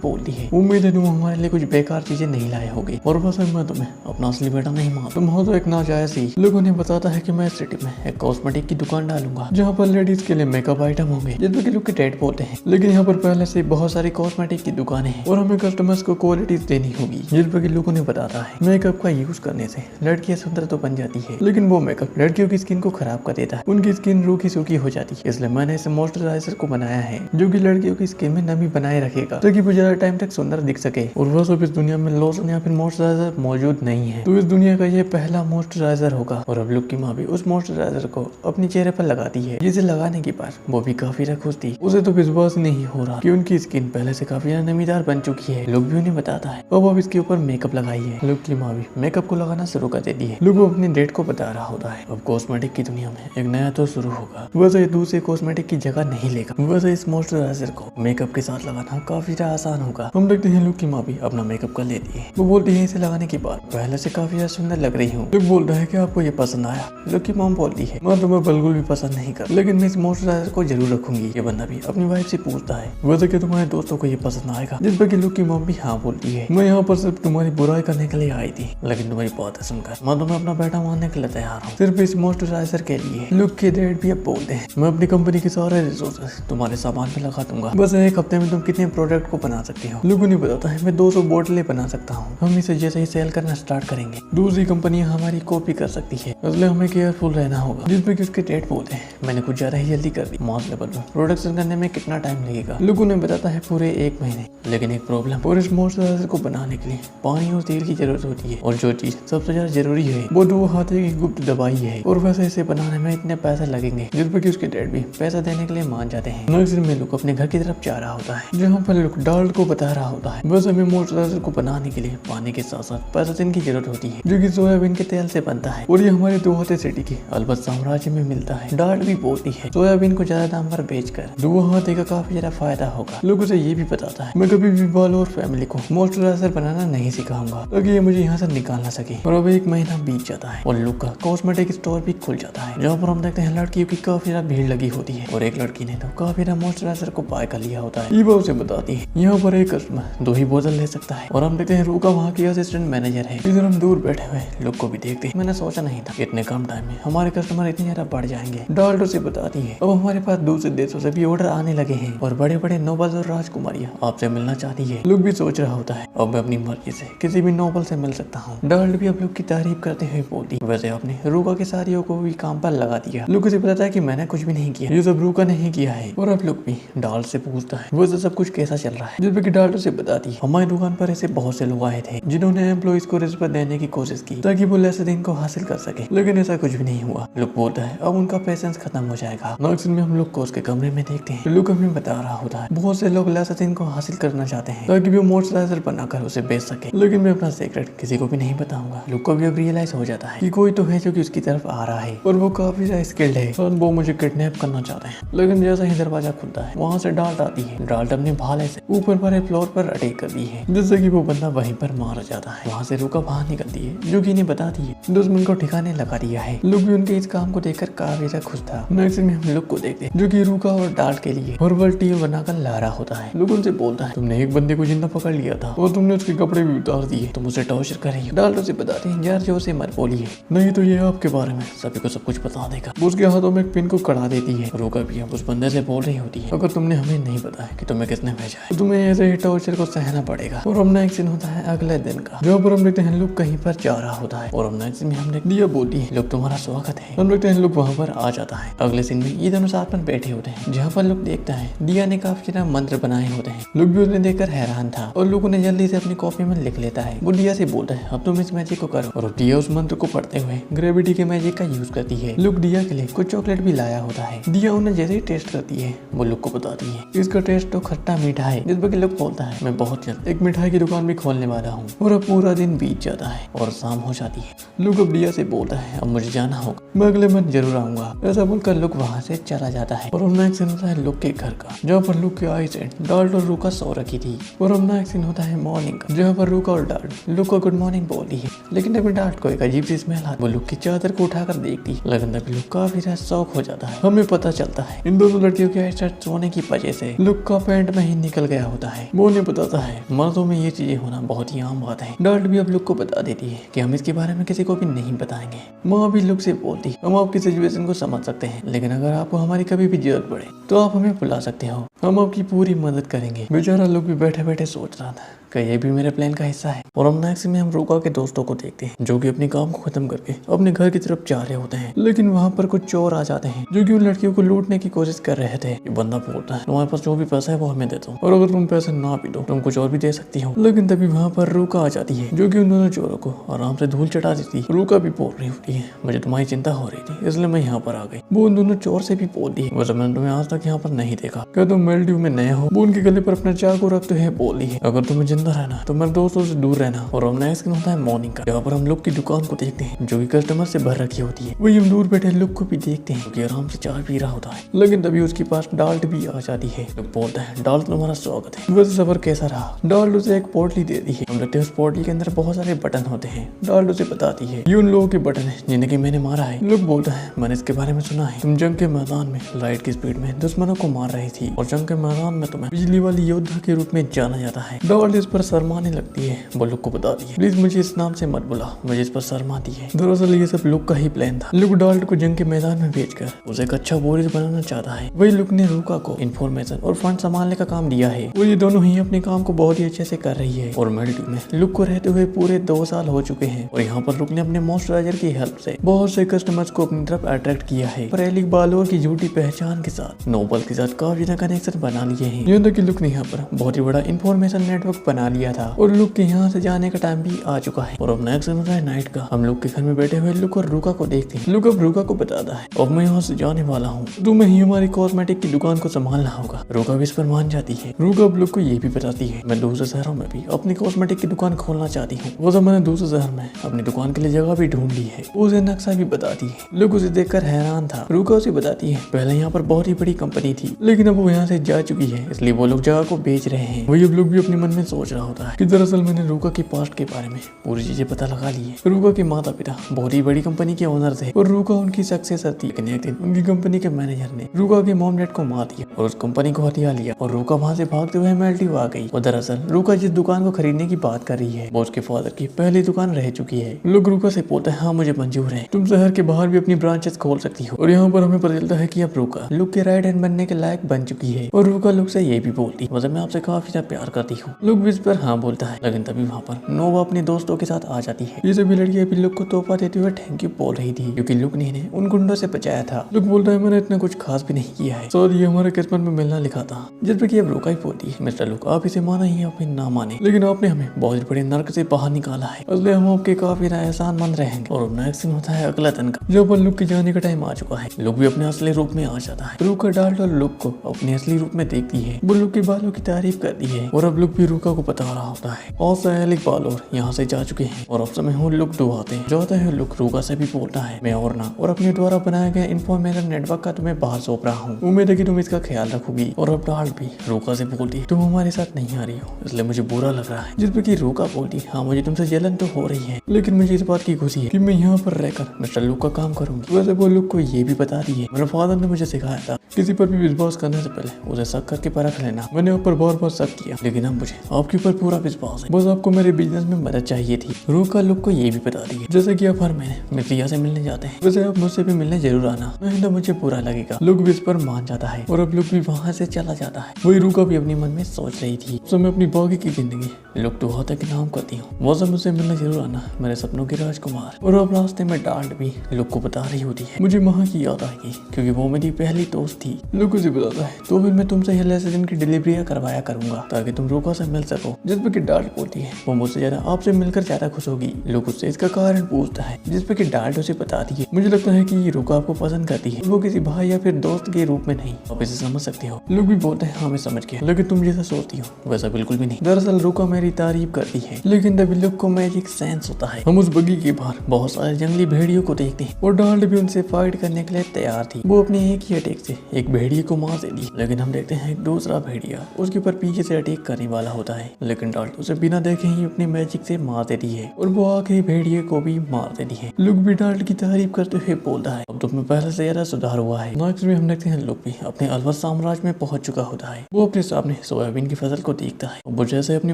बोलती है उम्मीद है तुम हमारे लिए कुछ बेकार चीजें नहीं लाए होगे और बस मैं तुम्हें अपना असली बेटा नहीं मानता, तुम हो तो एक नाजायज ही। लुक उन्हें बताता है कि मैं इस सिटी में एक कॉस्मेटिक की दुकान डालूंगा जहाँ पर लेडीज के लिए मेकअप आइटम होंगे, जिसमें कि लुक के डैड बोलते हैं। लेकिन यहाँ पर पहले से बहुत सारी कॉस्मेटिक की दुकानें हैं और हमें कस्टमर्स को क्वालिटीज देनी होगी, जिस पर लुक उन्हें बताता है मेकअप का यूज करने से लड़कियां सुंदर तो बन जाती है, लेकिन वो मेकअप लड़कियों की स्किन को खराब कर देता है, उनकी स्किन रूखी सूखी हो जाती है। इसलिए मैंने इस मॉइस्चराइजर को बनाया है जो कि लड़कियों की स्किन में नमी बनाए रखेगा ताकि वो ज्यादा टाइम तक सुंदर दिख सके। और वह सब इस दुनिया में लोशन या फिर मॉइस्चराइजर मौजूद नहीं है, तो इस दुनिया का ये पहला मॉइस्चराइजर होगा। और अब लुक की माँ भी उस मॉइस्चराइजर को अपने चेहरे पर लगाती है, जिसे लगाने के बाद वो भी काफी खुश थी। उसे तो विश्वास नहीं हो रहा कि उनकी स्किन पहले से काफी नमीदार बन चुकी है। लुक भी उन्हें बताता है अब इसके ऊपर मेकअप लगाई है। लुक की माँ भी मेकअप को लगाना शुरू कर देती है। लुक अपनी डेट को बता रहा होता है अब कॉस्मेटिक की दुनिया में एक नया तो शुरू होगा, वैसे दूसरे कॉस्मेटिक की जगह नहीं लेगा। वैसे इस मॉइस्चराइजर को मेकअप के साथ लगाना काफी आसान होगा। हम देखते हैं लुक की माँ भी अपना मेकअप कर लेती है। वो बोलती है इसे लगाने के बाद पहले से काफी सुंदर लग रही हूँ। लुक बोलता है कि आपको ये पसंद आया। लुक की मॉम बोलती है मैं तुम्हें बिल्कुल भी पसंद नहीं कर, लेकिन मैं इस मॉइस्चराइजर को जरूर रखूंगी। ये बंदा भी अपनी वाइफ से पूछता है वैसे कि तुम्हारे दोस्तों को ये पसंद आएगा, जिस पर लुक की मॉम भी हाँ बोलती है। मैं यहाँ पर सिर्फ तुम्हारी बुराई करने के लिए आई थी, लेकिन तुम्हारी बात सुनकर मैं तुम्हें अपना बेटा मानने के लिए तैयार हूँ, सिर्फ इस मॉइस्चराइजर के लिए। लुक के डैड भी अब बोलते हैं मैं अपनी कंपनी के सारे रिसोर्सेज तुम्हारे सामान पे लगा दूंगा, बस एक हफ्ते में तुम कितने प्रोडक्ट को बना सकते हो। लुक उन्हें बताता है मैं 200 बोतलें बना सकता हूँ, हम इसे जैसे ही सेल करना स्टार्ट करेंगे दूसरी कंपनियां हमारी कॉपी कर सकती है, इसलिए हमें केयरफुल रहना होगा। जिसमें कि उसके डैड बोलते हैं मैंने कुछ ज्यादा ही जल्दी कर दी, मास लेवल में प्रोडक्शन करने में कितना टाइम लगेगा। लुक उन्हें बताता है पूरे 1 महीने, लेकिन एक प्रॉब्लम, और इस मॉइस्चराइजर को बनाने के लिए पानी और तेल की जरूरत होती है, और जो चीज सबसे ज्यादा जरूरी है वो 2 हाथे की गुप्त दवाई है, और वैसे इसे बनाने में इतने पैसे लगेंगे, जिस पर कि उसके डैड भी पैसा देने के लिए मान जाते हैं। नेक्स्ट में लुक अपने घर की तरफ जा रहा होता है, जहाँ पर लुक डाल्ट को बता रहा होता है बस हमें मॉइस्चराइजर को बनाने के लिए पानी के साथ साथ पैराफिन की जरूरत होती है, जो कि सोयाबीन के तेल से बनता है, और ये हमारे दुहाते सिटी के अलबत साम्राज्य में मिलता है। डाल्ट भी बोलती है सोयाबीन को ज्यादा दाम पर बेचकर दुहाते का काफी ज्यादा फायदा होगा। लोग उसे ये भी बताता है मैं कभी भी बाल और फैमिली को मॉइस्चराइजर बनाना नहीं सिखाऊंगा ताकि ये मुझे यहाँ से निकाल ना सके। और अब 1 महीना बीत जाता है और लुक का कॉस्मेटिक स्टोर भी खुल जाता है, जहाँ पर हम देखते हैं लड़कियों की काफी ज्यादा भीड़ लगी होती है, और एक लड़की ने तो काफी ज्यादा मॉइस्चराइजर को बाय कर लिया होता है। ईवा उसे बताती है यहाँ पर एक कस्टमर 2 ही बोतल ले सकता है, और हम देखते हैं रूका वहाँ की असिस्टेंट मैनेजर है। इधर हम दूर बैठे हुए लुक को भी देखते हैं। मैंने सोचा नहीं था इतने कम टाइम में हमारे कस्टमर इतने ज्यादा बढ़ जाएंगे। डाल्टो से बताती है अब हमारे पास दूसरे देशों से भी ऑर्डर आने लगे हैं, और बड़े बड़े नोबल्स और राजकुमारियाँ आपसे मिलना चाहती है। लुक भी सोच रहा होता है अब मैं अपनी मर्जी से किसी भी नोबल से मिल सकता हूँ। डाल्ट भी अब लुक की तारीफ करते हुए बोलती वैसे आपने रूका के साथियों को भी काम पर लगा दिया। लुक उसे बताता है कि मैंने कुछ भी नहीं किया, ये सब रूका नहीं किया है। और अब लुक भी डाल्ट से पूछता है वैसे सब कुछ कैसा चल रहा है, जिसपे कि डाल्ट उसे बताती है हमारी दुकान पर ऐसे बहुत से लोग आए थे जिन्होंने एम्प्लॉइज को रिश्वत देने की कोशिश की ताकि वो लेसदीन को हासिल कर सके, लेकिन ऐसा कुछ भी नहीं हुआ। लुक बोलता है अब उनका पेशेंस खत्म हो जाएगा। नेक्स्ट में हम लोग को उसके कमरे में देखते हैं। लुक हमें बता रहा होता है बहुत से लोग लेसदीन को हासिल करना चाहते हैं ताकि वो मॉइस्चराइजर बनाकर उसे बेच सके, लेकिन मैं अपना सीक्रेट किसी को भी नहीं बताऊंगा। लुक को भी अब रियलाइज हो जाता है कि कोई तो है जो कि उसकी तरफ आ रहा है, और वो काफी ज्यादा स्किल्ड है, और वो मुझे किडनैप करना चाहते हैं। लेकिन जैसा ही दरवाजा खुलता है वहाँ से डाल्ट आती है। डाल्ट अपने भाले से ऊपर वाले फ्लोर पर अटैक करती है, जिससे कि वो बंदा वहीं पर मारा जाता है। वहाँ से रूका बाहर निकलती है जो कि इन्हें बताती है दुश्मन को ठिकाने लगा दिया है। लुक भी उनके इस काम को देखकर काफी ज्यादा खुश था। नेक्स्ट में हम लुक को देखते हैं जो कि रूका और डाल्ट के लिए हर्बल टी बनाकर ला रहा होता है। लुक उनसे बोलता है तुमने एक बंदे को जिंदा पकड़ लिया था और तुमने उसके कपड़े भी उतार दिए, तुम उसे टॉर्चर कर रही हो। डाल्ट उसे बताते हैं यार जोर से मत बोलिए, नहीं तो ये आपके बारे में सभी को सब कुछ बता देगा। वो उसके हाथों में एक पिन को कड़ा देती है। रूका भी उस बंदे से बोल रही होती है अगर तुमने हमें नहीं बताया कि तुम्हें किसने भेजा है तो तुम्हें ऐसे ही टॉर्चर को सहना पड़ेगा। और हम नेक्स्ट सीन होता है अगले दिन का, जहाँ पर हम देखते हैं लुक कहीं पर जा रहा होता है, और हम नेक्स्ट में हमने दिया बोलती है लुक तुम्हारा स्वागत है। हम देखते हैं लुक वहाँ पर आ जाता है। अगले सीन में ये दोनों साथ में बैठे होते हैं, जहाँ पर लुक देखता है दिया ने काफी ज्यादा मंत्र बनाए होते हैं। लुक भी उन्हें देखकर हैरान था, और लुक उन्हें जल्दी से अपनी कॉपी में लिख लेता है। वो दिया से बोलता है अब तुम इस मैजिक को करो, और दिया उस मंत्र को पढ़ते हुए ग्रेविटी के मैजिक का यूज करती है। लुक दिया के लिए कुछ चॉकलेट भी लाया होता है। दिया उन्हें जैसे ही टेस्ट करती है वो लुक को बताती है इसका टेस्ट तो खट्टा मीठा है, जिस पर लुक बोलता है मैं बहुत जल्द एक मिठाई की दुकान भी खोलने वाला हूँ। और अब पूरा दिन बीत जाता है और शाम हो जाती है। लुक अब दिया से बोलता है अब मुझे जाना होगा, मैं अगले मंथ जरूर आऊंगा। ऐसा बोलकर लुक वहाँ से चला जाता है। और हमने एक सीन होता है लुक के घर का, जहाँ पर लुक के आईज एंड डाल्ट और रूका सो रखी थी। और हमने एक सीन होता है मॉर्निंग का, जहाँ पर रूका और डाल्ट लुक को गुड मॉर्निंग बोलती है, लेकिन अभी डाल्ट को एक अजीब सी स्मेल आती है। वो लुक की चादर को उठाकर देखती है, लेकिन अभी लुक काफी ज्यादा शौक हो जाता है। हमें पता चलता है इन दोनों लड़कियों के आईज सोने की वजह से लुक का पैंट में ही निकल गया होता है। वो उन्हें बताता है मर्दों में ये चीजें होना बहुत ही आम बात है। डाल्ट भी अब लुक को बता देती है कि हम इसके बारे में किसी को भी नहीं बताएंगे। माँ भी लुक से बोलती, हम आपकी सिचुएशन को समझ सकते हैं, लेकिन अगर आपको हमारी कभी भी जरूरत पड़े तो आप हमें बुला सकते हो, हम आपकी पूरी मदद करेंगे। बेचारा लुक भी बैठे बैठे सोच रहा था कि ये भी मेरे प्लान का हिस्सा है। और हम नेक्स्ट में हम रूका के दोस्तों को देखते हैं जो कि अपने काम को खत्म करके अपने घर की तरफ जा रहे होते हैं, लेकिन वहाँ पर कुछ चोर आ जाते हैं जो कि उन लड़कियों को लूटने की कोशिश कर रहे थे। ये बंदा बोलता है, तुम्हारे पास जो भी पैसा है वो हमें दे दो, और अगर तुम पैसे ना भी दो तुम कुछ और भी दे सकती हो। लेकिन तभी वहाँ पर रूका आ जाती है जो कि उन दोनों चोरों को आराम से धूल चटा देती है। रूका भी बोल रही होती है, मुझे तुम्हारी चिंता हो रही थी इसलिए मैं यहाँ पर आ गई। वो उन दोनों चोर से भी बोलती है, वैसे मैंने तुम्हें आज तक यहाँ पर नहीं देखा, क्या तुम मेल्डिव में नए हो? वो उनके गले पर अपना चाकू रखते हुए बोली है, अगर तुम्हें जिंदा रहना तो मेरे दोस्तों से दूर रहना। और हम नेक्स्ट होता है मॉर्निंग का, यहाँ पर हम लोग की दुकान को देखते हैं जो कि कस्टमर से भर रखी होती है। वही हम दूर बैठे लुक को भी देखते हैं जो कि आराम से चाय पी रहा होता है, लेकिन तभी उसके पास डाल्ट भी आ जाती है। लुक बोलता है, डाल्ट तुम्हारा स्वागत है, वैसे सफर कैसा रहा? डाल्ट उसे एक पोटली देती है। हम देखते हैं उस पोटली के अंदर बहुत सारे बटन होते हैं। डाल्ट उसे बताती है, ये उन लोगों के बटन है जिन्हें मैंने मारा है। लुक बोलता है, मैंने इसके बारे में सुना है, तुम जंग के मैदान में लाइट की स्पीड में दुश्मनों को मार रही थी और जंग के मैदान में तुम्हें बिजली वाली योद्धा के रूप में जाना जाता है। डाल्ट इस पर शर्माने लगती है। वो लुक को बताती है, प्लीज मुझे इस नाम से मत बुला, मुझे इस पर शर्माती है। दरअसल ये सब लुक का ही प्लान था। लुक डाल्ट को जंग के मैदान में भेजकर उसे एक अच्छा वॉरियर बनाना चाहता है। वही लुक ने रूका को इन्फॉर्मेशन और फंड संभालने का काम दिया है और ये दोनों ही अपने काम को बहुत ही अच्छे से कर रही है। और मेल्डिव में लुक को रहते हुए पूरे 2 साल हो चुके हैं और यहाँ पर लुक ने अपने मॉइस्चराइजर की हेल्प से बहुत से कस्टमर्स को अपनी तरफ अट्रैक्ट किया है। पर एलिक बालोर की झूठी पहचान के साथ नोबल के साथ काफी ज्यादा कनेक्शन बना लिए हैं। यहाँ तक कि लुक ने यहाँ पर बहुत ही बड़ा इन्फॉर्मेशन नेटवर्क बना लिया था और लुक के यहाँ से जाने का टाइम भी आ चुका है। और अब नेक्स्ट होता है नाइट का। हम लोग के घर में बैठे हुए लुक और रूका को देखते हैं। लुक अब रूका को बताता है, अब मैं यहाँ से जाने वाला हूँ, तुम्हें ही हमारी कॉस्मेटिक की दुकान को संभालना होगा। रूका भी इस पर मान जाती है। रूका अब लुक को ये भी बताती है, मैं दूसरे शहरों में भी अपनी कॉस्मेटिक की दुकान खोलना चाहती हूँ। वो तो मैंने दूसरे शहर में अपनी दुकान के लिए जगह भी ढूंढ ली है। उसे नक्शा भी बताती है। लुक उसे देखकर हैरान था। रूका उसे बताती है, पहले यहाँ पर बहुत ही बड़ी कंपनी थी लेकिन अब वो यहाँ से जा चुकी है, इसलिए वो लोग जगह को बेच रहे हैं। वही अब लुक भी अपने मन में सोच रहा होता है कि दरअसल मैंने रूका के पास्ट के बारे में पूरी चीजें पता लगा ली है। रूका के माता पिता बहुत ही बड़ी कंपनी के ओनर थे और रूका उनकी सक्सेसर थी, लेकिन एक दिन उनकी कंपनी के मैनेजर ने रूका के मॉम डैड को मार दिया और उस कंपनी को हथिया लिया और रूका वहाँ से भागते हुए मेल्डिव आ गई। और दरअसल रूका जिस दुकान को खरीदने की बात कर रही है वो उसके फादर की पहली दुकान रह चुकी है। लोग रूका से बोलते हैं, हाँ मुझे मंजूर है, तुम शहर के बाहर भी अपनी ब्रांचेस खोल सकती हो। और यहाँ पर हमें पता चलता है कि अब रूका लुक के राइट हैंड बनने के लायक बन चुकी है। और रूका लुक से ये भी बोलती है, मतलब मैं आपसे काफी ज्यादा प्यार करती हूँ। लुक भी इस पर हाँ बोलता है, लेकिन तभी वहाँ पर नोवा अपने दोस्तों के साथ आ जाती है। ये सभी लड़कियां भी लुक को तोहफा देते हुए थैंक यू बोल रही थी क्योंकि लुक ने उन गुंडों से बचाया था। लुक बोलता है, मैंने इतना कुछ खास भी नहीं किया है, सर ये हमारे किस्मत में मिलना लिखा था। जिस पे कि अब रूका ही बोलती है, मिस्टर लुक आप इसे माना ही आप ना माने, लेकिन आपने हमें बहुत बड़े नर्क से बाहर निकाला है, इसलिए हम आपके काफी एहसानमंद रहेंगे। और नेक्स्ट सीन होता है अगला दिन का, जब लुक के जाने का टाइम आ चुका है। लुक भी अपने असली रूप में आ जाता है। रूका डाल्ट और लुक को अपने असली रूप में देखती है। वो लुक के बालों की तारीफ करती है और अब लुक भी रूका को बता रहा होता है और एलिक बालोर यहाँ से जा चुके हैं और अब समय हो लुक दुआते हैं। जाता है लुक रूका से भी बोलता है, मैं और ना और अपने द्वारा बनाया गया इन्फॉर्मेशन नेटवर्क का तुम्हें बाहर सौंप रहा हूँ, उम्मीद है कि तुम इसका ख्याल रखोगी। और अब डाल्ट भी रूका से बोलती है, तुम हमारे साथ नहीं आ रही हो इसलिए मुझे बुरा लग रहा है। जिस पे कि रूका बोलती है, हाँ मुझे तुमसे जलन तो हो रही है लेकिन मुझे इस बात की खुशी है कि मैं यहाँ पर रहकर मिस्टर लुक का काम करूंगी। वैसे वो लुक को ये भी बता दी है, मेरे फादर ने मुझे सिखाया था किसी पर भी विश्वास करने से पहले उसे शक करके परख लेना। मैंने ऊपर बार बार शक किया लेकिन अब मुझे आपके ऊपर पूरा विश्वास है, बस आपको मेरे बिजनेस में मदद चाहिए थी। रूका लुक को ये भी बता दी है, जैसे कि आप हर महीने मित्रिया से मिलने जाते हैं वैसे आप मुझसे भी मिलने जरूर आना, नहीं तो मुझे बुरा लगेगा। लुक भी इस पर मान जाता है और अब लुक भी वहाँ से चला जाता है। वही रूका भी अपने मन में सोच रही थी, तो मैं अपनी बाकी की जिंदगी लुक दुहाता के नाम करती हूँ, वो मुझसे मिलने जरूर आना मेरे सपनों के राजकुमार। और अब रास्ते में डाल्ट भी लुक को बता रही होती है, मुझे वहाँ की याद आएगी क्योंकि वो मेरी पहली दोस्त थी। लुक उसे बताता है, तो फिर मैं तुमसे हेलेसिन की डिलीवरियाँ करवाया करूंगा ताकि तुम रूका से मिल सको। जिस पे कि डाल्ट बोलती है, वो मुझसे ज्यादा आपसे मिलकर ज्यादा खुश होगी। लुक उससे इसका कारण पूछता है, जिस पे कि डाल्ट उसे बताती है, मुझे लगता है कि रूका आपको पसंद करती है, वो किसी भाई या फिर दोस्त के रूप में नहीं, आप इसे समझ सकते हो। लुक भी बोलते हैं, हाँ मैं समझ गया, लेकिन तुम जैसा सोचती हो वैसा बिल्कुल भी नहीं। दरअसल रूका मेरी तारीफ करती है लेकिन तभी लुक को मैजिक सेंस होता है। हम उस बगी के बाहर बहुत सारे जंगली भेड़ियों को देखते हैं और डाल्ट भी उनसे फाइट करने के लिए तैयार थी। वो अपने एक ही अटैक से एक भेड़िए को मार देती, लेकिन हम देखते हैं एक दूसरा भेड़िया उसके ऊपर पीछे से अटैक करने वाला होता है, लेकिन डाल्ट उसे बिना देखे ही अपनी मैजिक से मार देती है और वो आखिरी भेड़िए को भी मार देती है। लुक भी डाल्ट की तारीफ करते हुए बोलता है, अब तो मैं पहले से ज्यादा सुधार हुआ है। नेक्स्ट में हम देखते हैं लुक भी अपने अलवर साम्राज्य में पहुंच चुका होता है। वो अपने सामने सोयाबीन की फसल को देखता है और वो जैसे अपनी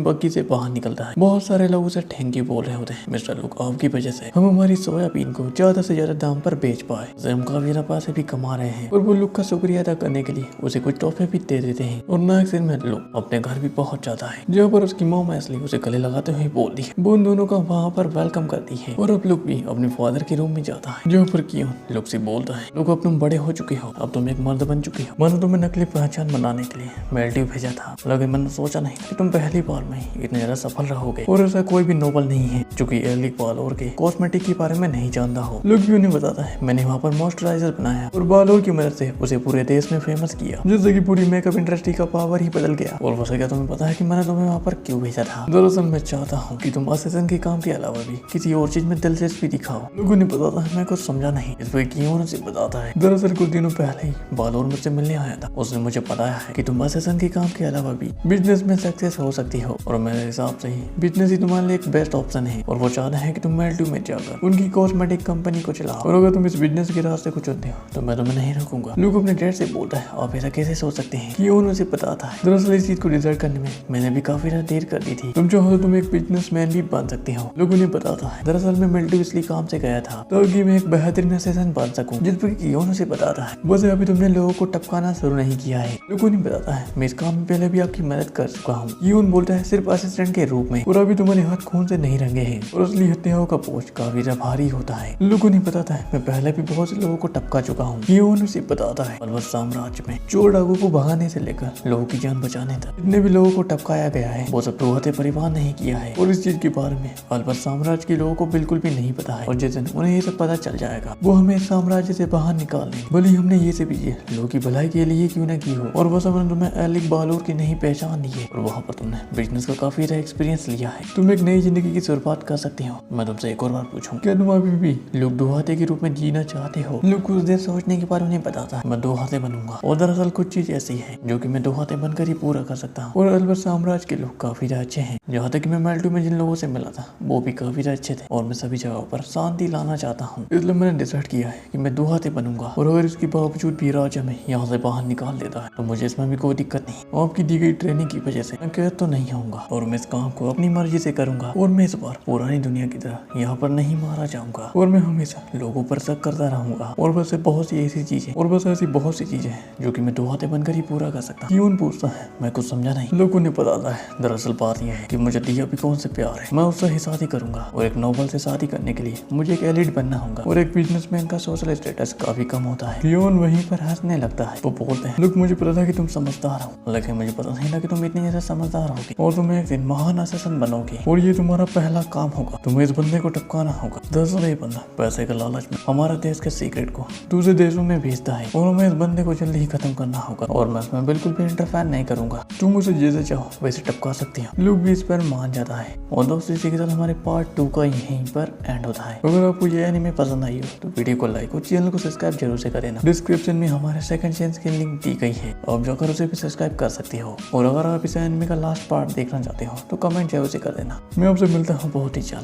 बग्गी से बाहर निकलता है बहुत सारे सारे लोग उसे थैंक यू बोल रहे होते हैं। मिस्टर लुक, आपकी वजह से हम हमारी सोयाबीन को ज्यादा से ज्यादा दाम पर बेच पाए, हम काफी ज्यादा पैसे भी कमा रहे हैं। और वो लुक का शुक्रिया अदा करने के लिए उसे कुछ तोहफे भी दे देते हैं। और नेक्स्ट सीन में लुक अपने घर भी पहुंच जाता है, जहाँ पर उसकी मॉम एशली उसे गले लगाते हुए बोलती है। वो उन दोनों का वहाँ पर वेलकम करती है और अब लुक भी अपने फादर के रूम में जाता है, जहाँ पर कियोन लुक से बोलता है, लुक अब तुम बड़े हो चुके हो, अब तुम एक मर्द बन चुके हो। मैंने तुम्हें नकली पहचान बनाने के लिए मेल्टिव भेजा था, लेकिन मैंने सोचा नहीं कि तुम पहली बार में इतने ज्यादा सफल रहोगे। और ऐसा कोई भी नोबल नहीं है जो कि एलिक बालोर के कॉस्मेटिक के बारे में नहीं जानता हो। लुक भी उन्हें बताता है, मैंने वहाँ पर मॉइस्चराइजर बनाया और बालोर की मदद से उसे पूरे देश में फेमस किया, जिससे कि पूरी मेकअप इंडस्ट्री का पावर ही बदल गया। और वैसे क्या तुम्हें पता है कि मैंने तुम्हें वहाँ पर क्यों भेजा था? दरअसल मैं चाहता हूँ कि तुम असिस्टेंट के काम के अलावा भी किसी और चीज में दिलचस्पी दिखाओ। लोगों ने बताता है, मैं कुछ समझा नहीं। इस पर कियोन से बताता है, दरअसल कुछ दिनों पहले ही बालोर मुझसे मिलने आया था। उसने मुझे बताया है कि तुम असिस्टेंट के काम के अलावा भी बिजनेस में सक्सेस हो सकती हो, और मेरे हिसाब से ही बिजनेस ही तुम्हारे लिए एक बेस्ट ऑप्शन है। और वो चाहते हैं कि तुम मेल्टिव में जाकर उनकी कॉस्मेटिक कंपनी को चलाओ, और अगर तुम इस बिजनेस के रास्ते को चुनते हो तो मैं तुम्हें नहीं रोकूंगा। लुक अपने डैड से बोलता है, आप ऐसा कैसे सोच सकते हैं? कियोन उसे बताता है, दरअसल इस चीज को डिसाइड करने में मैंने भी काफी देर कर दी थी, तुम चाहो तो तुम एक बिजनेसमैन भी बन सकते हो। लोग उन्हें बताता है, दरअसल मैं मेल्टिव इसलिए काम से गया था ताकि मैं एक बेहतरीन असिस्टेंट बन सकूं, जिस पर कियोन उसे बताता है, वैसे अभी तुमने लोगों को टपकाना शुरू नहीं किया है। लोग उन्हें बताता है, मैं इस काम में पहले भी आपकी मदद कर चुका हूँ। कियोन बोलता है, सिर्फ असिस्टेंट के रूप में, और अभी तुम्हारे हाथ खून से नहीं रंगे हैं और असली हत्याओं का बोझ काफी भारी होता है। लोग उन्हें बताता है, मैं पहले भी बहुत से लोगों को टपका चुका हूँ। कियोन उसे बताता है, अलवर साम्राज्य में चोर डाकू को भगाने से लेकर लोगों की जान बचाने तक जितने भी लोगों को टपकाया गया है वो सब रोहते परिवार ने ही किया है। और इस चीज के बारे में अलवर साम्राज्य के लोगों को बिल्कुल भी नहीं पता है, और जिस दिन उन्हें ये सब पता चल जाएगा वो हमें साम्राज्य से बाहर निकाल देंगे, भले हमने ये सब चीजें लोगों की भलाई के लिए क्यों न की हो। और वो सब तुम्हें एलिक बालोर की नहीं पहचान ली है, और वहाँ पर तुमने बिजनेस का काफी एक्सपीरियंस लिया है, तुम एक नई जिंदगी की शुरुआत कर सकते हो। मैं तुमसे एक और बार पूछूं, क्या तुम अभी भी लोग दो हाथे के रूप में जीना चाहते हो? लोग कुछ देर सोचने के बाद उन्हें बताता है, मैं दो हाथे बनूंगा, और दरअसल कुछ चीज ऐसी है जो कि मैं दो हाथे बनकर ही पूरा कर सकता हूँ। और अलवर साम्राज्य के लोग काफी अच्छे हैं, जहाँ तक मैं मेल्टिव में जिन लोगों से मिला था वो भी काफी अच्छे थे, और मैं सभी जगहों पर शांति लाना चाहता हूँ। इसलिए मैंने डिसाइड किया है कि मैं दो हाथे बनूंगा, और अगर इसके बावजूद भी राजा में यहाँ से बाहर निकाल देता है तो मुझे इसमें भी कोई दिक्कत नहीं। आपकी दी गई ट्रेनिंग की वजह से मैं कैद तो नहीं होऊंगा, और मैं इस काम को अपनी मर्जी से करूंगा, और मैं इस बार पुरानी दुनिया की तरह यहाँ पर नहीं मारा जाऊंगा, और मैं हमेशा लोगों पर शक करता रहूंगा। और वैसे बहुत सी ऐसी चीजें, और बस ऐसी बहुत सी चीजें हैं जो कि मैं दो हाथे बनकर ही पूरा कर सकता। कियोन पूछता है, मैं कुछ समझा नहीं। लोगों ने बताता है, दरअसल बात यह है कि मुझे दिया भी कौन से प्यार है, मैं उससे ही शादी करूंगा, और एक नोबल से शादी करने के लिए मुझे एक एलिट बनना होगा, और एक बिजनेसमैन का सोशल स्टेटस काफी कम होता है। कियोन वहीं पर हंसने लगता है। वो बोलते हैं, लोग मुझे पता था कि तुम समझदार हो, लेकिन मुझे पता नहीं था कि तुम इतनी ज्यादा समझदार होगी, और तुम एक दिन महान असिस्टेंट बनोगे, और ये तुम्हारा पहला काम होगा, तुम्हें इस बंदे को टपकाना होगा। दरअसल ये बंदा पैसे के लालच में हमारे देश के सीक्रेट को दूसरे देशों में भेजता है, और हमें इस बंदे को जल्दी ही खत्म करना होगा, और मैं इसमें बिल्कुल भी इंटरफेयर नहीं करूंगा। तुम उसे जैसे चाहो वैसे टपका सकती हो। लोग भी इस पर मान जाता है। और दोस्तों, इसी के साथ हमारे पार्ट 2 का यहीं पर एंड होता है। अगर आपको ये एनीमे पसंद आई हो तो वीडियो को लाइक और चैनल को सब्सक्राइब जरूर से कर देना। डिस्क्रिप्शन में हमारे सेकंड चैनल की लिंक दी गई है, आप जाकर उसे भी सब्सक्राइब कर सकते हो। और अगर आप इस एनीमे का लास्ट पार्ट देखना चाहते हो तो कमेंट जरूर से कर देना। मैं आपसे मिलता हूँ बहुत ही जल्द।